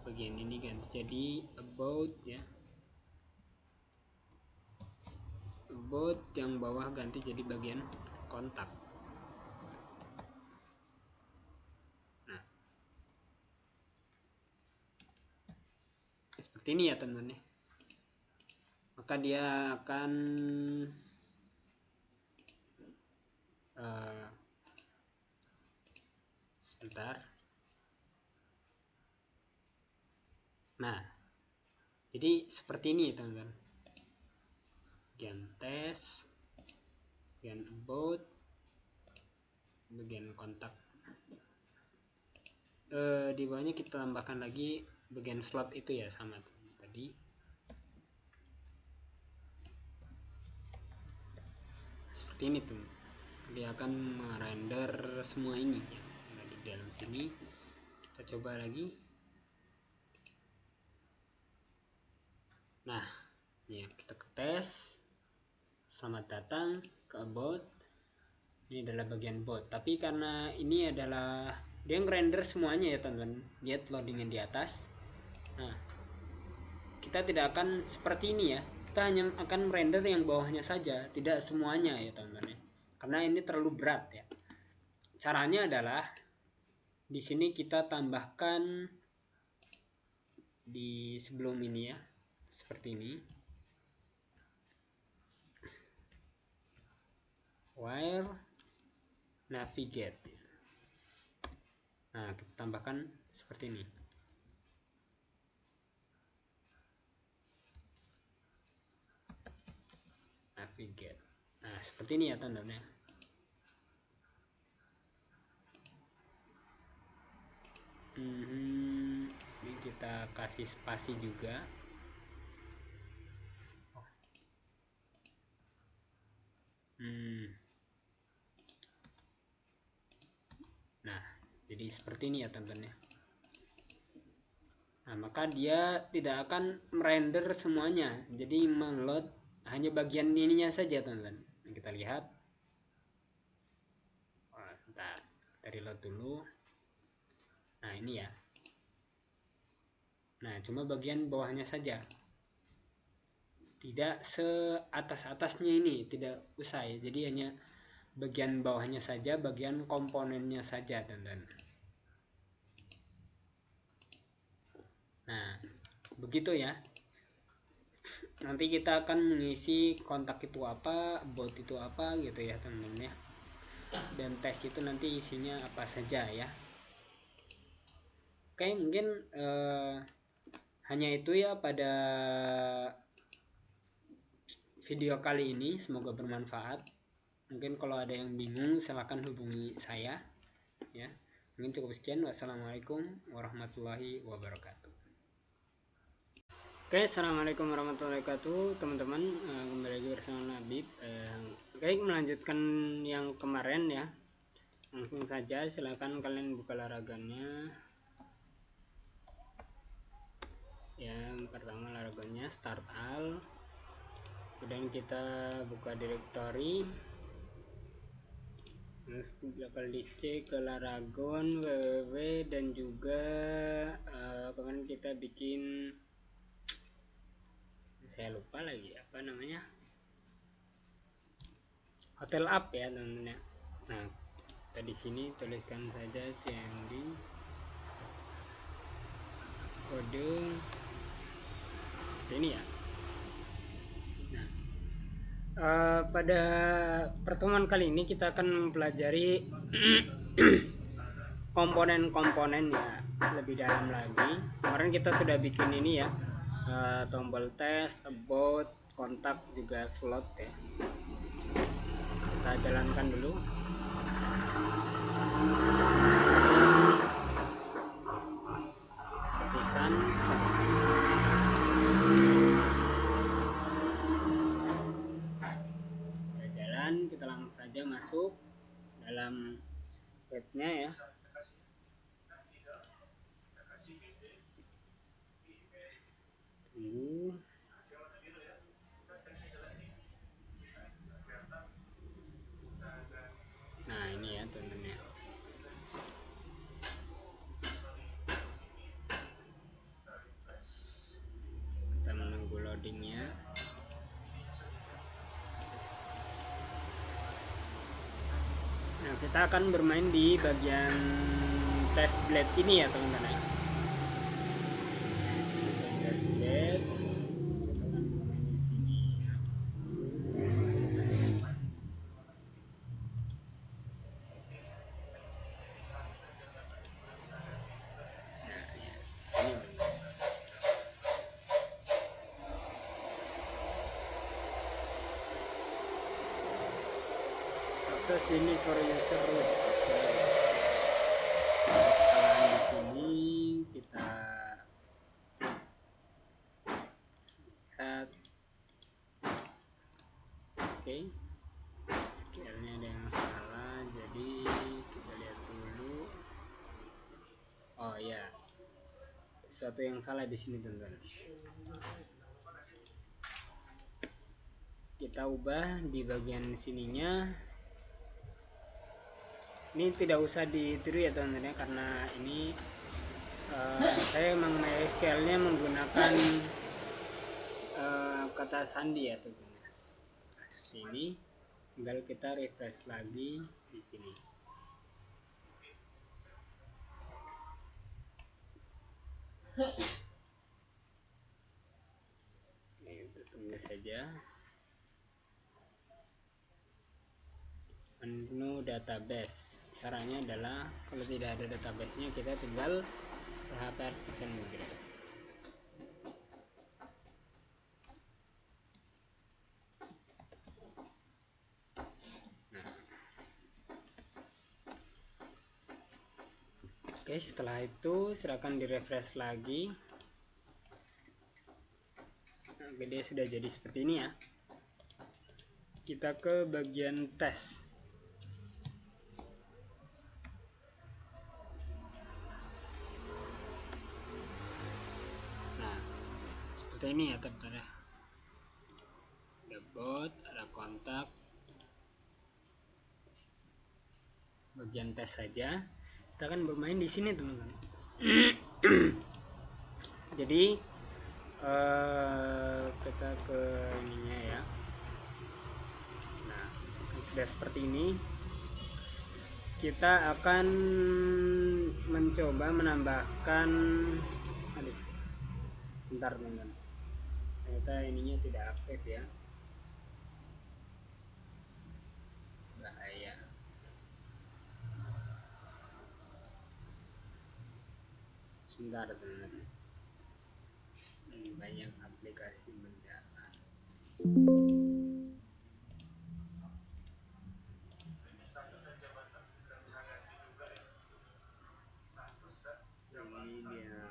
Bagian ini ganti jadi about ya. About yang bawah ganti jadi bagian kontak. Nah, seperti ini ya, teman-teman. Maka dia akan sebentar. Nah, jadi seperti ini ya, teman-teman. Bagian tes, bagian about, bagian kontak. Di bawahnya kita tambahkan lagi bagian slot itu ya, sama tadi. Seperti ini tuh, dia akan merender semua ini ya. Nah, di dalam sini kita coba lagi. Nah ya, kita ke tes. Selamat datang ke about. Ini adalah bagian bot, tapi karena ini adalah dia ngerender semuanya ya, teman-teman. Lihat loadingnya di atas. Nah, kita tidak akan seperti ini ya. Kita hanya akan render yang bawahnya saja, tidak semuanya ya, teman-teman. Karena ini terlalu berat ya. Caranya adalah di sini kita tambahkan di sebelum ini ya, seperti ini. Wire navigate. Nah, kita tambahkan seperti ini. Navigate. Nah, seperti ini ya, teman-teman. Ini kita kasih spasi juga. Nah, jadi seperti ini ya, teman-teman ya. Nah, maka dia tidak akan merender semuanya. Jadi meload hanya bagian ininya saja, teman-teman. Kita lihat. Bentar, kita reload dulu. Nah, ini ya. Nah, cuma bagian bawahnya saja. Tidak seatas-atasnya ini, tidak usah ya. Jadi hanya bagian bawahnya saja, bagian komponennya saja, teman-teman. Nah, begitu ya. Nanti kita akan mengisi kontak itu apa, bot itu apa gitu ya, teman-teman ya. Dan tes itu nanti isinya apa saja ya. Oke, mungkin hanya itu ya pada video kali ini. Semoga bermanfaat. Mungkin kalau ada yang bingung silahkan hubungi saya ya. Mungkin cukup sekian. Wassalamualaikum warahmatullahi wabarakatuh. Oke, assalamualaikum warahmatullahi wabarakatuh, teman-teman. Kembali lagi bersama Labib. Oke, melanjutkan yang kemarin ya. Langsung saja, silakan kalian buka laraganya. Yang pertama laraganya start all. Kemudian kita buka directory. Terus bakal dicek ke laragon, www, dan juga kemarin kita bikin, saya lupa lagi apa namanya, hotel up ya teman-teman ya. Nah, kita di sini tuliskan saja cmd kode seperti ini ya. Nah, pada pertemuan kali ini kita akan mempelajari komponen-komponen ya lebih dalam lagi. Kemarin kita sudah bikin ini ya, tombol tes, about, kontak, juga slot ya. Kita jalankan dulu. Tulisan sudah jalan, kita langsung saja masuk dalam webnya ya. Tunggu. Nah, ini ya teman-teman ya. Kita menunggu loadingnya. Nah, kita akan bermain di bagian test blade ini ya teman-teman ya. Test blade, kita akan bermain di sini. Nah, ya, ini access the need for user root. Setelah di sini kita lihat, oke, scale-nya ada yang salah, jadi kita lihat dulu. Oh ya, sesuatu yang salah di sini teman-teman. Kita ubah di bagian sininya. Ini tidak usah ditiru ya teman-teman ya, karena ini saya memang MySQL-nya menggunakan kata sandi ya teman-teman. Nah, sini tinggal kita refresh lagi di sini. Oke, kita tunggu saja. Menu database, caranya adalah kalau tidak ada database-nya kita tinggal PHP artisan migrate. Nah, oke, setelah itu silakan di refresh lagi. Nah, dia sudah jadi seperti ini ya. Kita ke bagian tes. Nah, seperti ini ya teman-teman. Ada bot, ada kontak. Bagian tes saja. Kita akan bermain di sini teman-teman. Jadi kita ke ininya ya. Nah, sudah seperti ini. Kita akan mencoba menambahkan, aduh, sebentar teman-teman, ternyata ininya tidak aktif ya, bahaya. Sebentar teman-teman, banyak aplikasi berjalan. Ini dia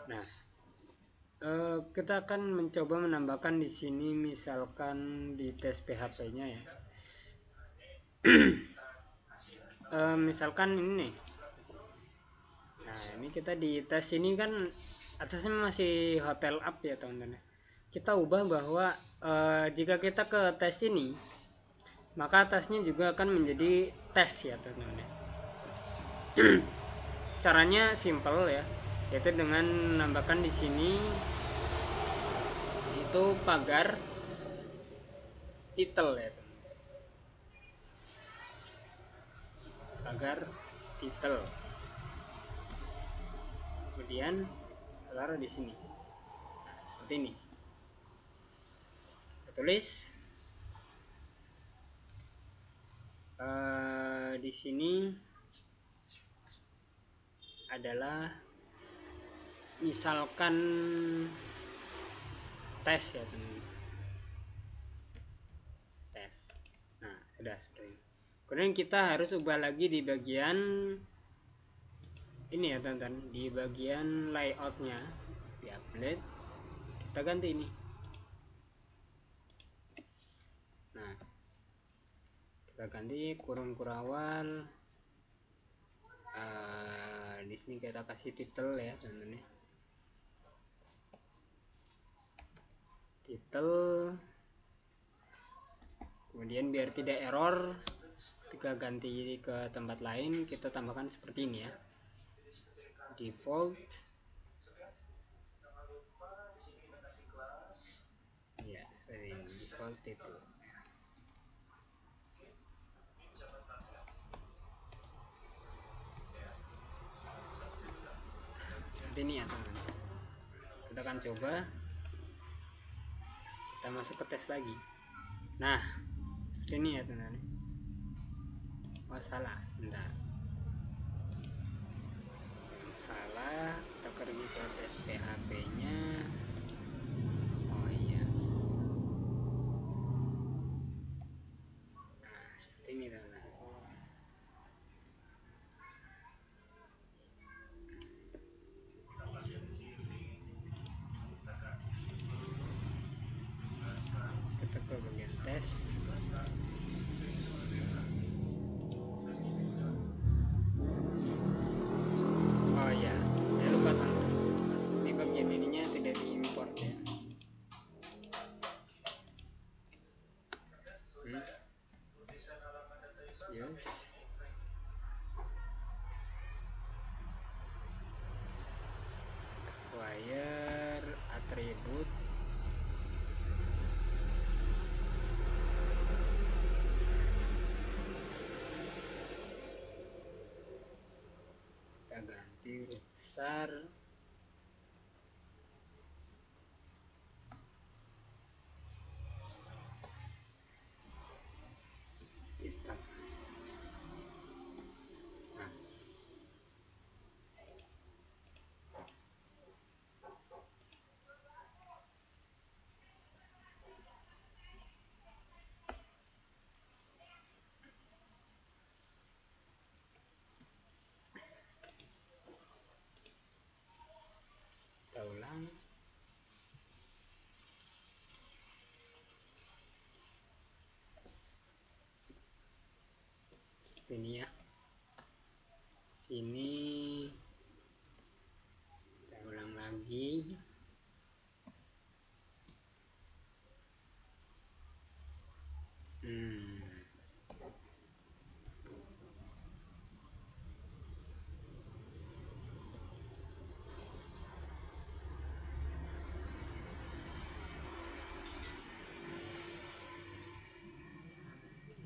Nah, kita akan mencoba menambahkan di sini misalkan di tes PHP-nya ya. Misalkan ini nih. Nah, ini kita di tes ini kan atasnya masih hotel up ya teman-teman. Kita ubah bahwa jika kita ke tes ini, maka atasnya juga akan menjadi tes ya teman-teman. Caranya simple ya, yaitu dengan menambahkan di sini itu pagar titel ya teman-teman. Pagar titel. Kemudian taruh di sini. Nah, seperti ini. Kita tulis di sini adalah misalkan tes ya teman-teman. Tes. Nah, sudah seperti ini. Kemudian kita harus ubah lagi di bagian ini ya teman-teman, di bagian layoutnya di update kita ganti ini. Nah, kita ganti kurung kurawal. Di sini kita kasih titel ya teman-teman ya. Titel. Kemudian biar tidak error ketika ganti ke tempat lain, kita tambahkan seperti ini ya. Default ya, seperti ini. Default itu seperti ini ya teman-teman. Kita akan coba, kita masuk ke tes lagi. Nah, seperti ini ya teman-teman. Oh salah, bentar. Salah, kita pergi ke tes PHP nya. Oh iya. Nah, seperti ini teman-teman. Kita ke bagian tes. Oh iya, saya lupa teman-teman. Ini bagian ininya tidak diimport ya. Yes. Wire atribut kita ganti huruf besar. Kita nah, kita ulang. Ini ya, sini kita ulang lagi.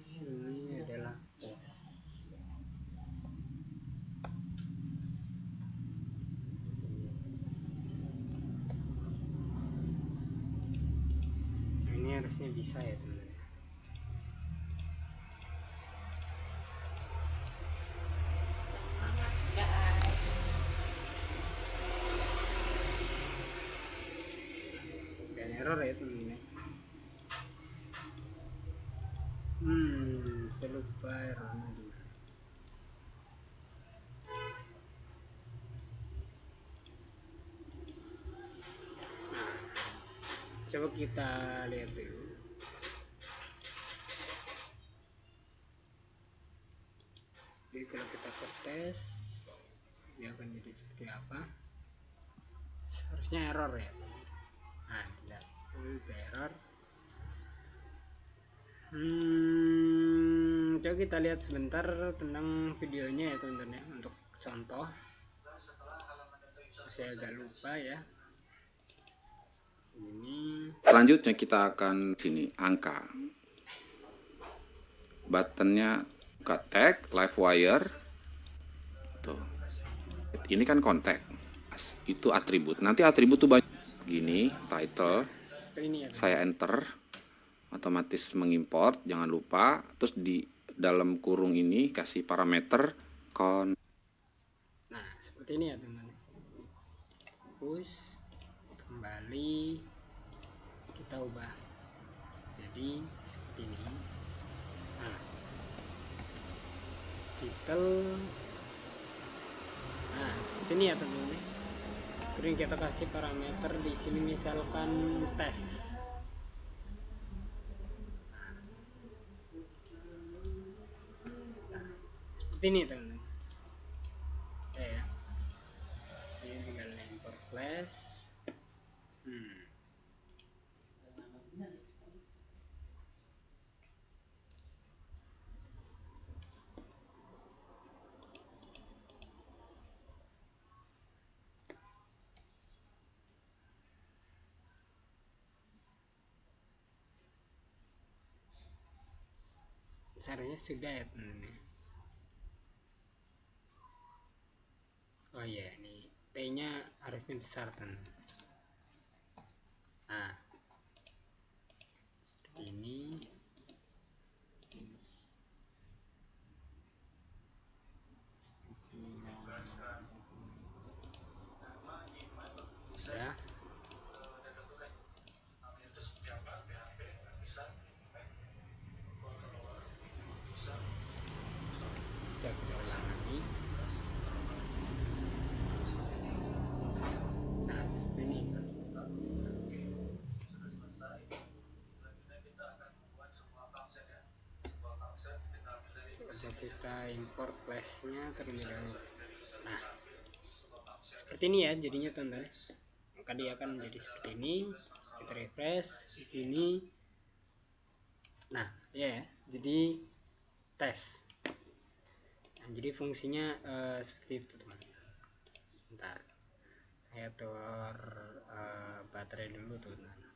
Sini adalah tes. Ini harusnya bisa ya teman-teman. Dan error ya teman-teman. Saya lupa errornya gimana. Coba kita lihat dulu. Jadi kalau kita ke tes, dia akan jadi seperti apa? Harusnya error ya. Nah, tidak. Itu error. Coba kita lihat sebentar tentang videonya ya teman-teman ya, untuk contoh. Saya agak lupa ya. Ini. Selanjutnya kita akan sini angka. Buttonnya buka tag, live wire. Tuh. Ini kan kontak. Itu atribut. Nanti atribut tuh banyak. Gini, title. Ini ya, Saya enter. Otomatis mengimport, jangan lupa. Terus di dalam kurung ini kasih parameter nah seperti ini ya teman-teman. Push kembali, kita ubah jadi seperti ini. Nah, title, nah seperti ini ya teman-teman. Kemudian kita kasih parameter di sini misalkan tes. Seperti ini teman-teman. Ya, ini tinggal import class. Seharusnya sudah ya teman-teman. Oh iya, ini T-nya harusnya besar teman-teman. Nah, seperti ini. Ya. Kita ulang lagi. Nah, seperti ini. Coba kita import class-nya terlebih dahulu. Nah, seperti ini ya jadinya teman-teman. Maka dia akan menjadi seperti ini. Kita refresh di sini. Nah, ya, jadi tes. Nah, jadi fungsinya seperti itu teman-teman. Bentar, saya tuker baterai dulu teman-teman.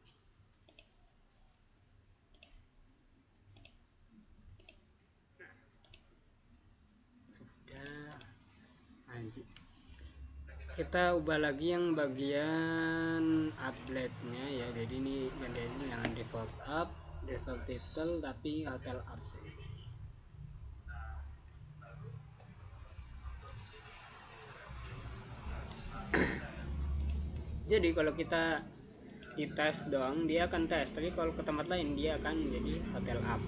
Sudah, lanjut. Kita ubah lagi yang bagian update-nya ya. Jadi ini jangan default up, default title, tapi hotel up. Jadi kalau kita di tes doang dia akan tes, tapi kalau ke tempat lain dia akan jadi hotel up.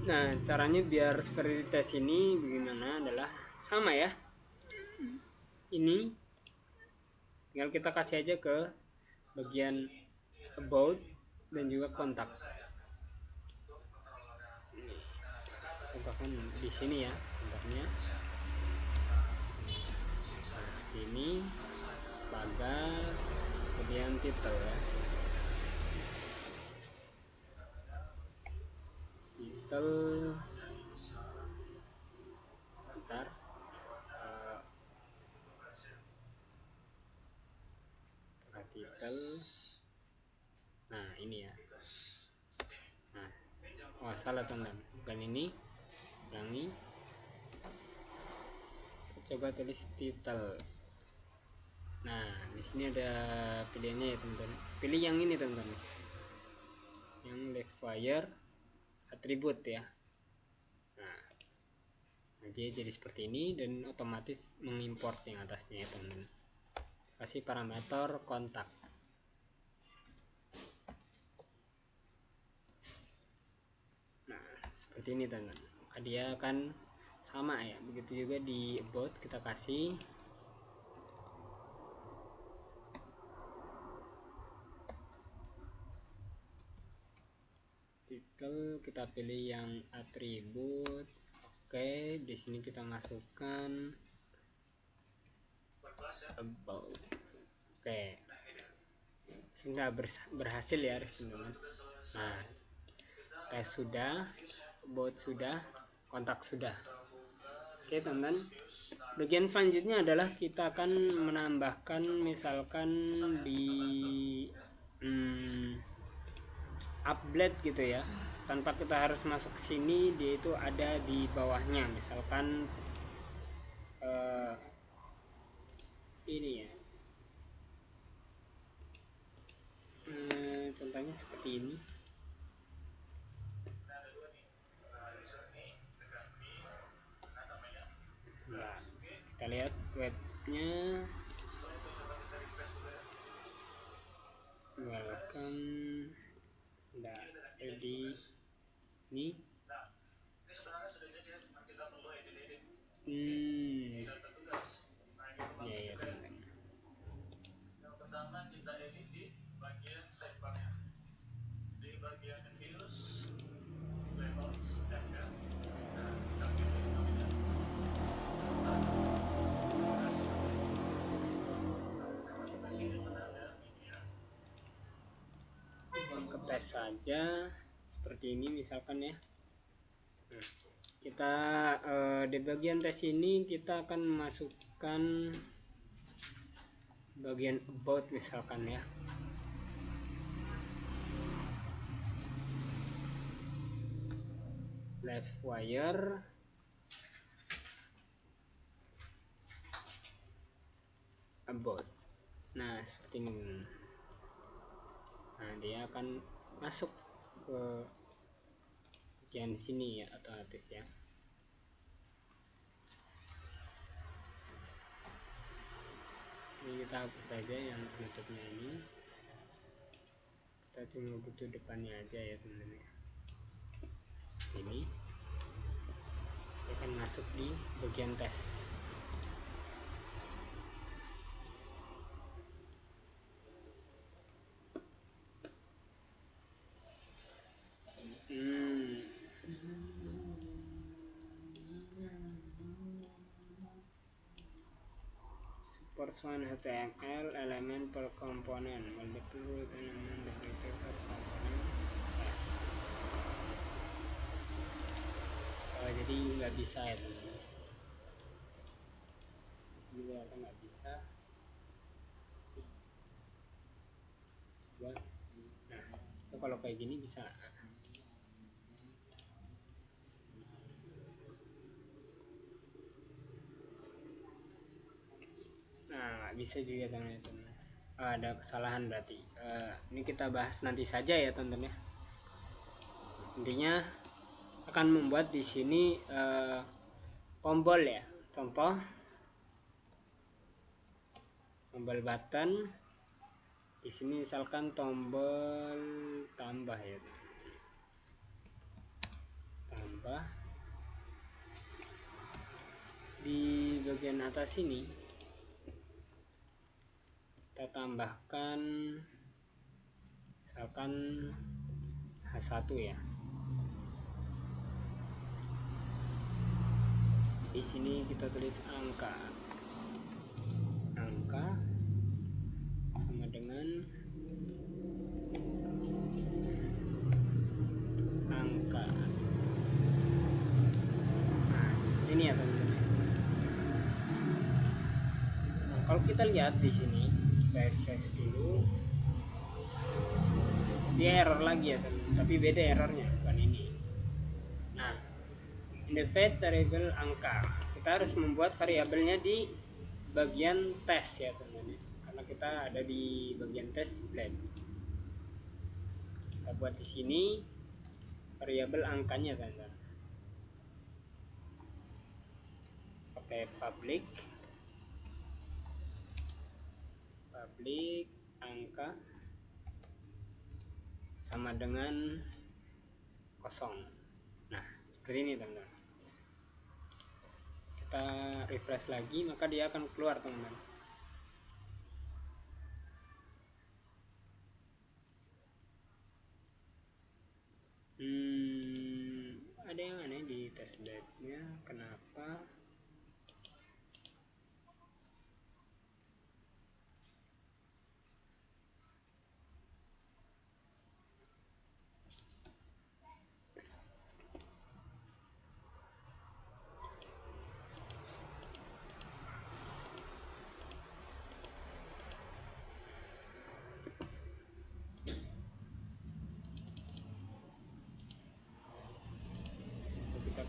Nah, caranya biar seperti tes ini bagaimana adalah sama ya. Ini tinggal kita kasih aja ke bagian about dan juga kontak. Contohkan di sini ya, contohnya ini pagar, kemudian title ya. Title, ntar title. Nah ini ya. Nah, oh salah teman, bukan ini. Ulangi. Coba tulis title. Nah, di sini ada pilihannya ya teman-teman. Pilih yang ini teman-teman. Yang live wire atribut ya. Nah, jadi seperti ini dan otomatis mengimport yang atasnya ya teman-teman. Kasih parameter kontak. Nah, seperti ini teman-teman. Dia akan sama ya. Begitu juga di about kita kasih kita pilih yang atribut. Oke, di sini kita masukkan about. Oke, sudah berhasil ya teman-teman. Nah, tes sudah, about sudah, kontak sudah. Oke teman-teman, bagian selanjutnya adalah kita akan menambahkan misalkan di update gitu ya, tanpa kita harus masuk ke sini, dia itu ada di bawahnya. Misalkan ini ya, contohnya seperti ini. Nah, kita lihat webnya, welcome. Nah, jadi ini ya ya teman-teman. Tes saja seperti ini misalkan ya. Kita di bagian tes ini kita akan masukkan bagian about misalkan ya. Livewire about. Nah seperti ini. Nah dia akan masuk ke bagian sini ya, otomatis ya. Ini kita hapus saja yang penutupnya ini, kita cuma butuh depannya aja ya teman-teman. Seperti ini dia akan masuk di bagian tes. Support one HTML element per component, multiple element decorator per component. Yes. Jadi nggak bisa ya teman-teman. Di sini ternyata nggak bisa. Coba. Nah, kalau kayak gini bisa. Nah, nggak bisa juga teman-teman. Ada kesalahan berarti. Ini kita bahas nanti saja ya teman-teman ya. Intinya akan membuat di sini tombol ya. Contoh tombol button. Di sini misalkan tombol tambah ya. Tambah. Di bagian atas ini kita tambahkan misalkan H1 ya. Di sini kita tulis angka sama dengan angka. Nah seperti ini ya teman-teman. Nah, kalau kita lihat di sini, kita refresh dulu, dia error lagi ya teman-teman, tapi beda errornya, bukan ini. Nah, indicate variable angka, kita harus membuat variabelnya di bagian tes ya teman-teman, karena kita ada di bagian tes blend. Kita buat di sini variabel angkanya teman-teman. Pakai public angka sama dengan 0. Nah seperti ini teman-teman. Kita refresh lagi, maka dia akan keluar teman-teman.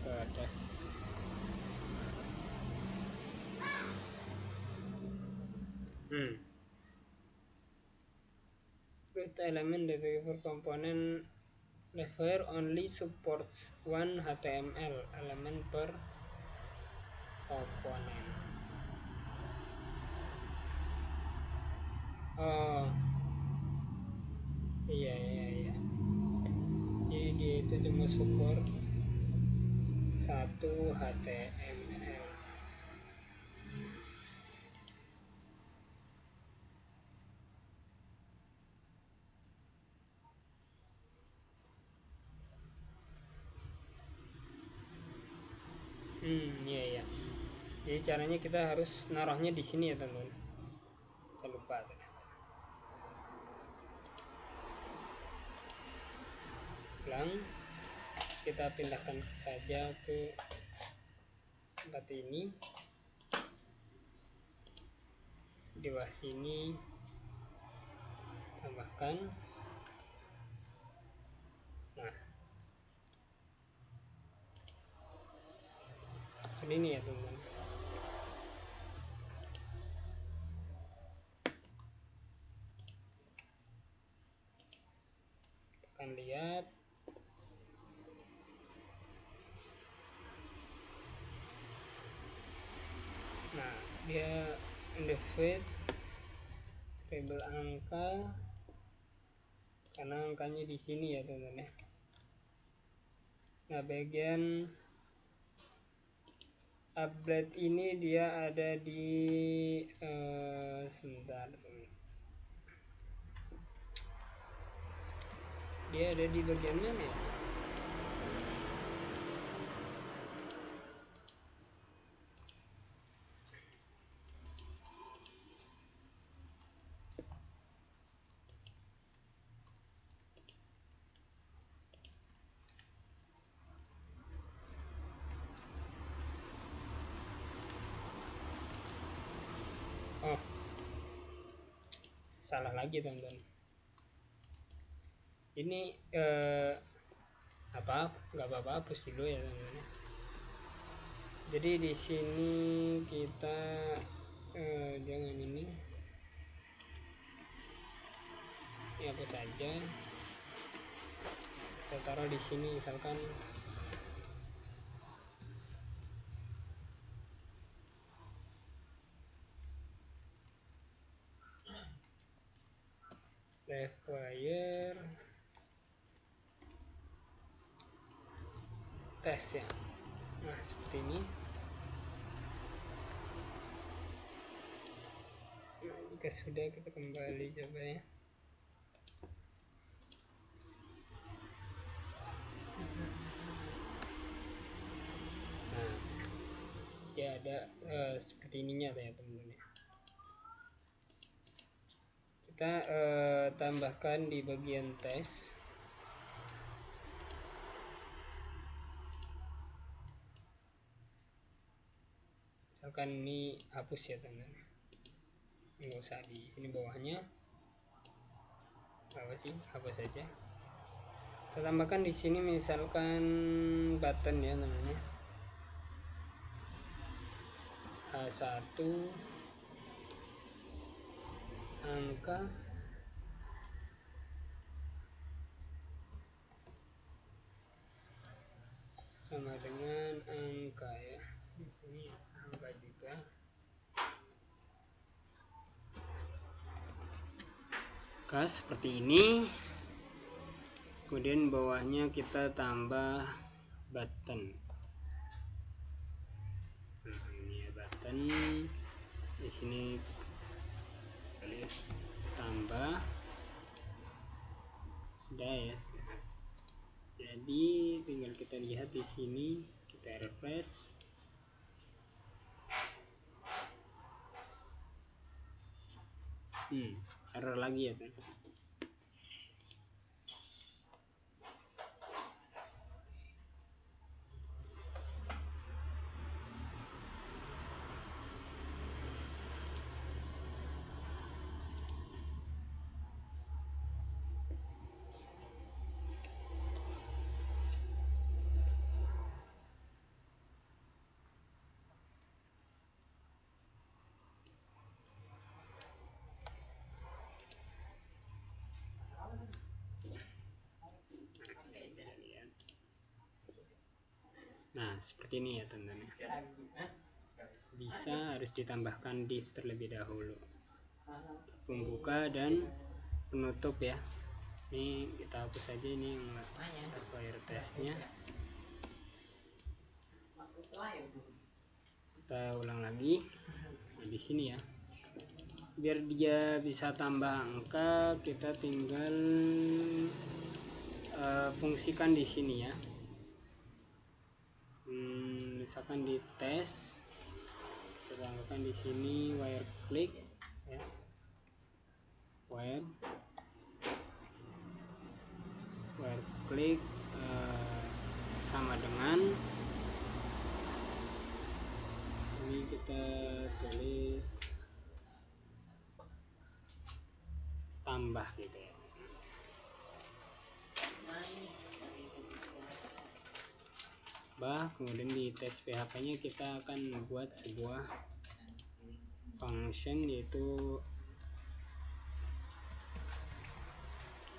ke atas. Root element detector component LiveWire only supports one HTML element per component. Oh, iya. Jadi dia itu cuma support satu HTML. Iya. Jadi caranya kita harus naruhnya di sini ya teman-teman. Saya lupa ternyata. Ulang. Kita pindahkan saja ke tempat ini. Di bawah sini tambahkan. Nah, ini ya teman-teman. Akan lihat. Nah, dia indicate variable angka karena angkanya di sini ya teman-teman ya. Nah, bagian update ini dia ada di sebentar. Dia ada di bagian mana ya? Oh, salah lagi teman-teman. Ini nggak apa-apa, hapus dulu ya teman-teman. Jadi di sini kita jangan ini apa saja. Kita taruh di sini misalkan LiveWire tes ya. Nah, seperti ini. Nah, jika sudah kita kembali coba ya. Nah, ya ada seperti ininya ya teman-teman ya. Kita tambahkan di bagian tes. Misalkan ini hapus ya teman-teman. Nggak usah di sini bawahnya. Apa sih? Hapus saja. Kita tambahkan di sini misalkan button ya namanya. H1 angka sama dengan angka ya. Ini angka juga. Gas seperti ini. Kemudian bawahnya kita tambah button. Nah, ini ya button. Di sini tulis tambah. Sudah ya. Jadi tinggal kita lihat di sini, kita refresh. Error lagi ya kan. Nah seperti ini ya teman-teman, bisa harus ditambahkan div terlebih dahulu, pembuka dan penutup ya. Ini kita hapus saja ini yang fire testnya, kita ulang lagi. Nah di sini ya, biar dia bisa tambah angka kita tinggal fungsikan di sini ya. Misalkan di tes kita tambahkan di sini wire click ya, wire click sama dengan ini, kita tulis tambah gitu ya. Kemudian di tes PHP nya kita akan membuat sebuah function yaitu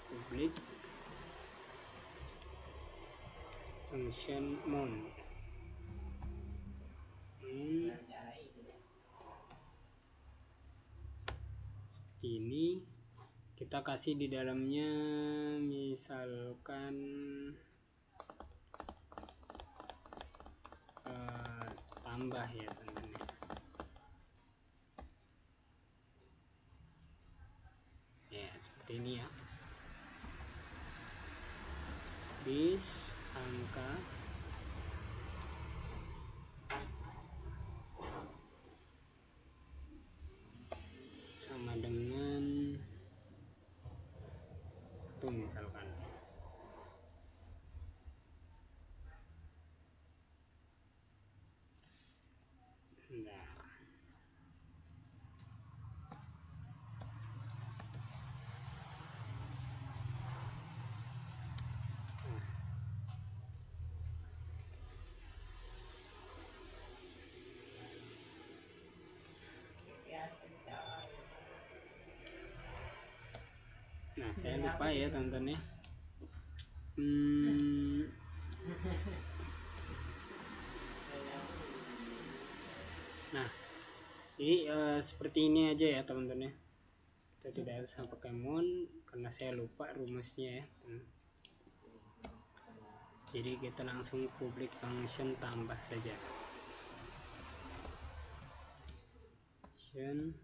public function mount. Seperti ini, kita kasih di dalamnya misalkan tambah ya teman-teman. Ya seperti ini ya, bis angka sama dengan 1 misalkan. Nah saya lupa ya teman-teman ya. Nah jadi seperti ini aja ya teman-teman ya. Kita tidak harus pakai mount karena saya lupa rumusnya ya. Jadi kita langsung public function tambah saja, function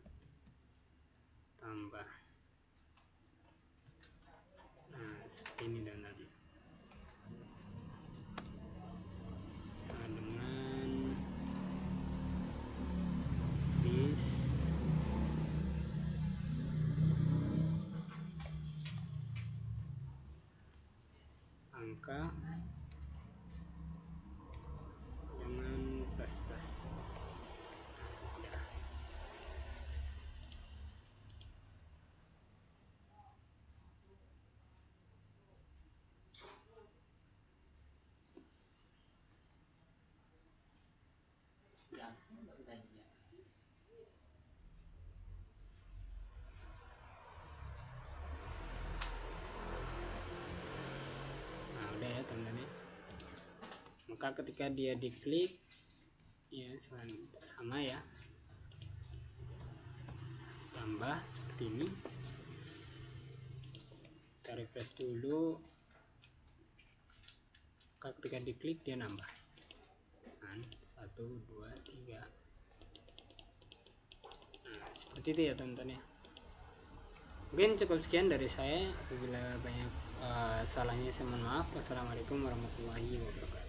tambah. Nah seperti ini dan nanti sama dengan bis angka dengan plus plus. Nah udah ya teman-teman, maka ketika dia diklik ya sama ya, tambah seperti ini. Kita refresh dulu, maka ketika diklik dia nambah 1, 2, 3. Nah seperti itu ya teman-teman ya. Mungkin cukup sekian dari saya. Apabila banyak salahnya saya mohon maaf. Wassalamualaikum warahmatullahi wabarakatuh.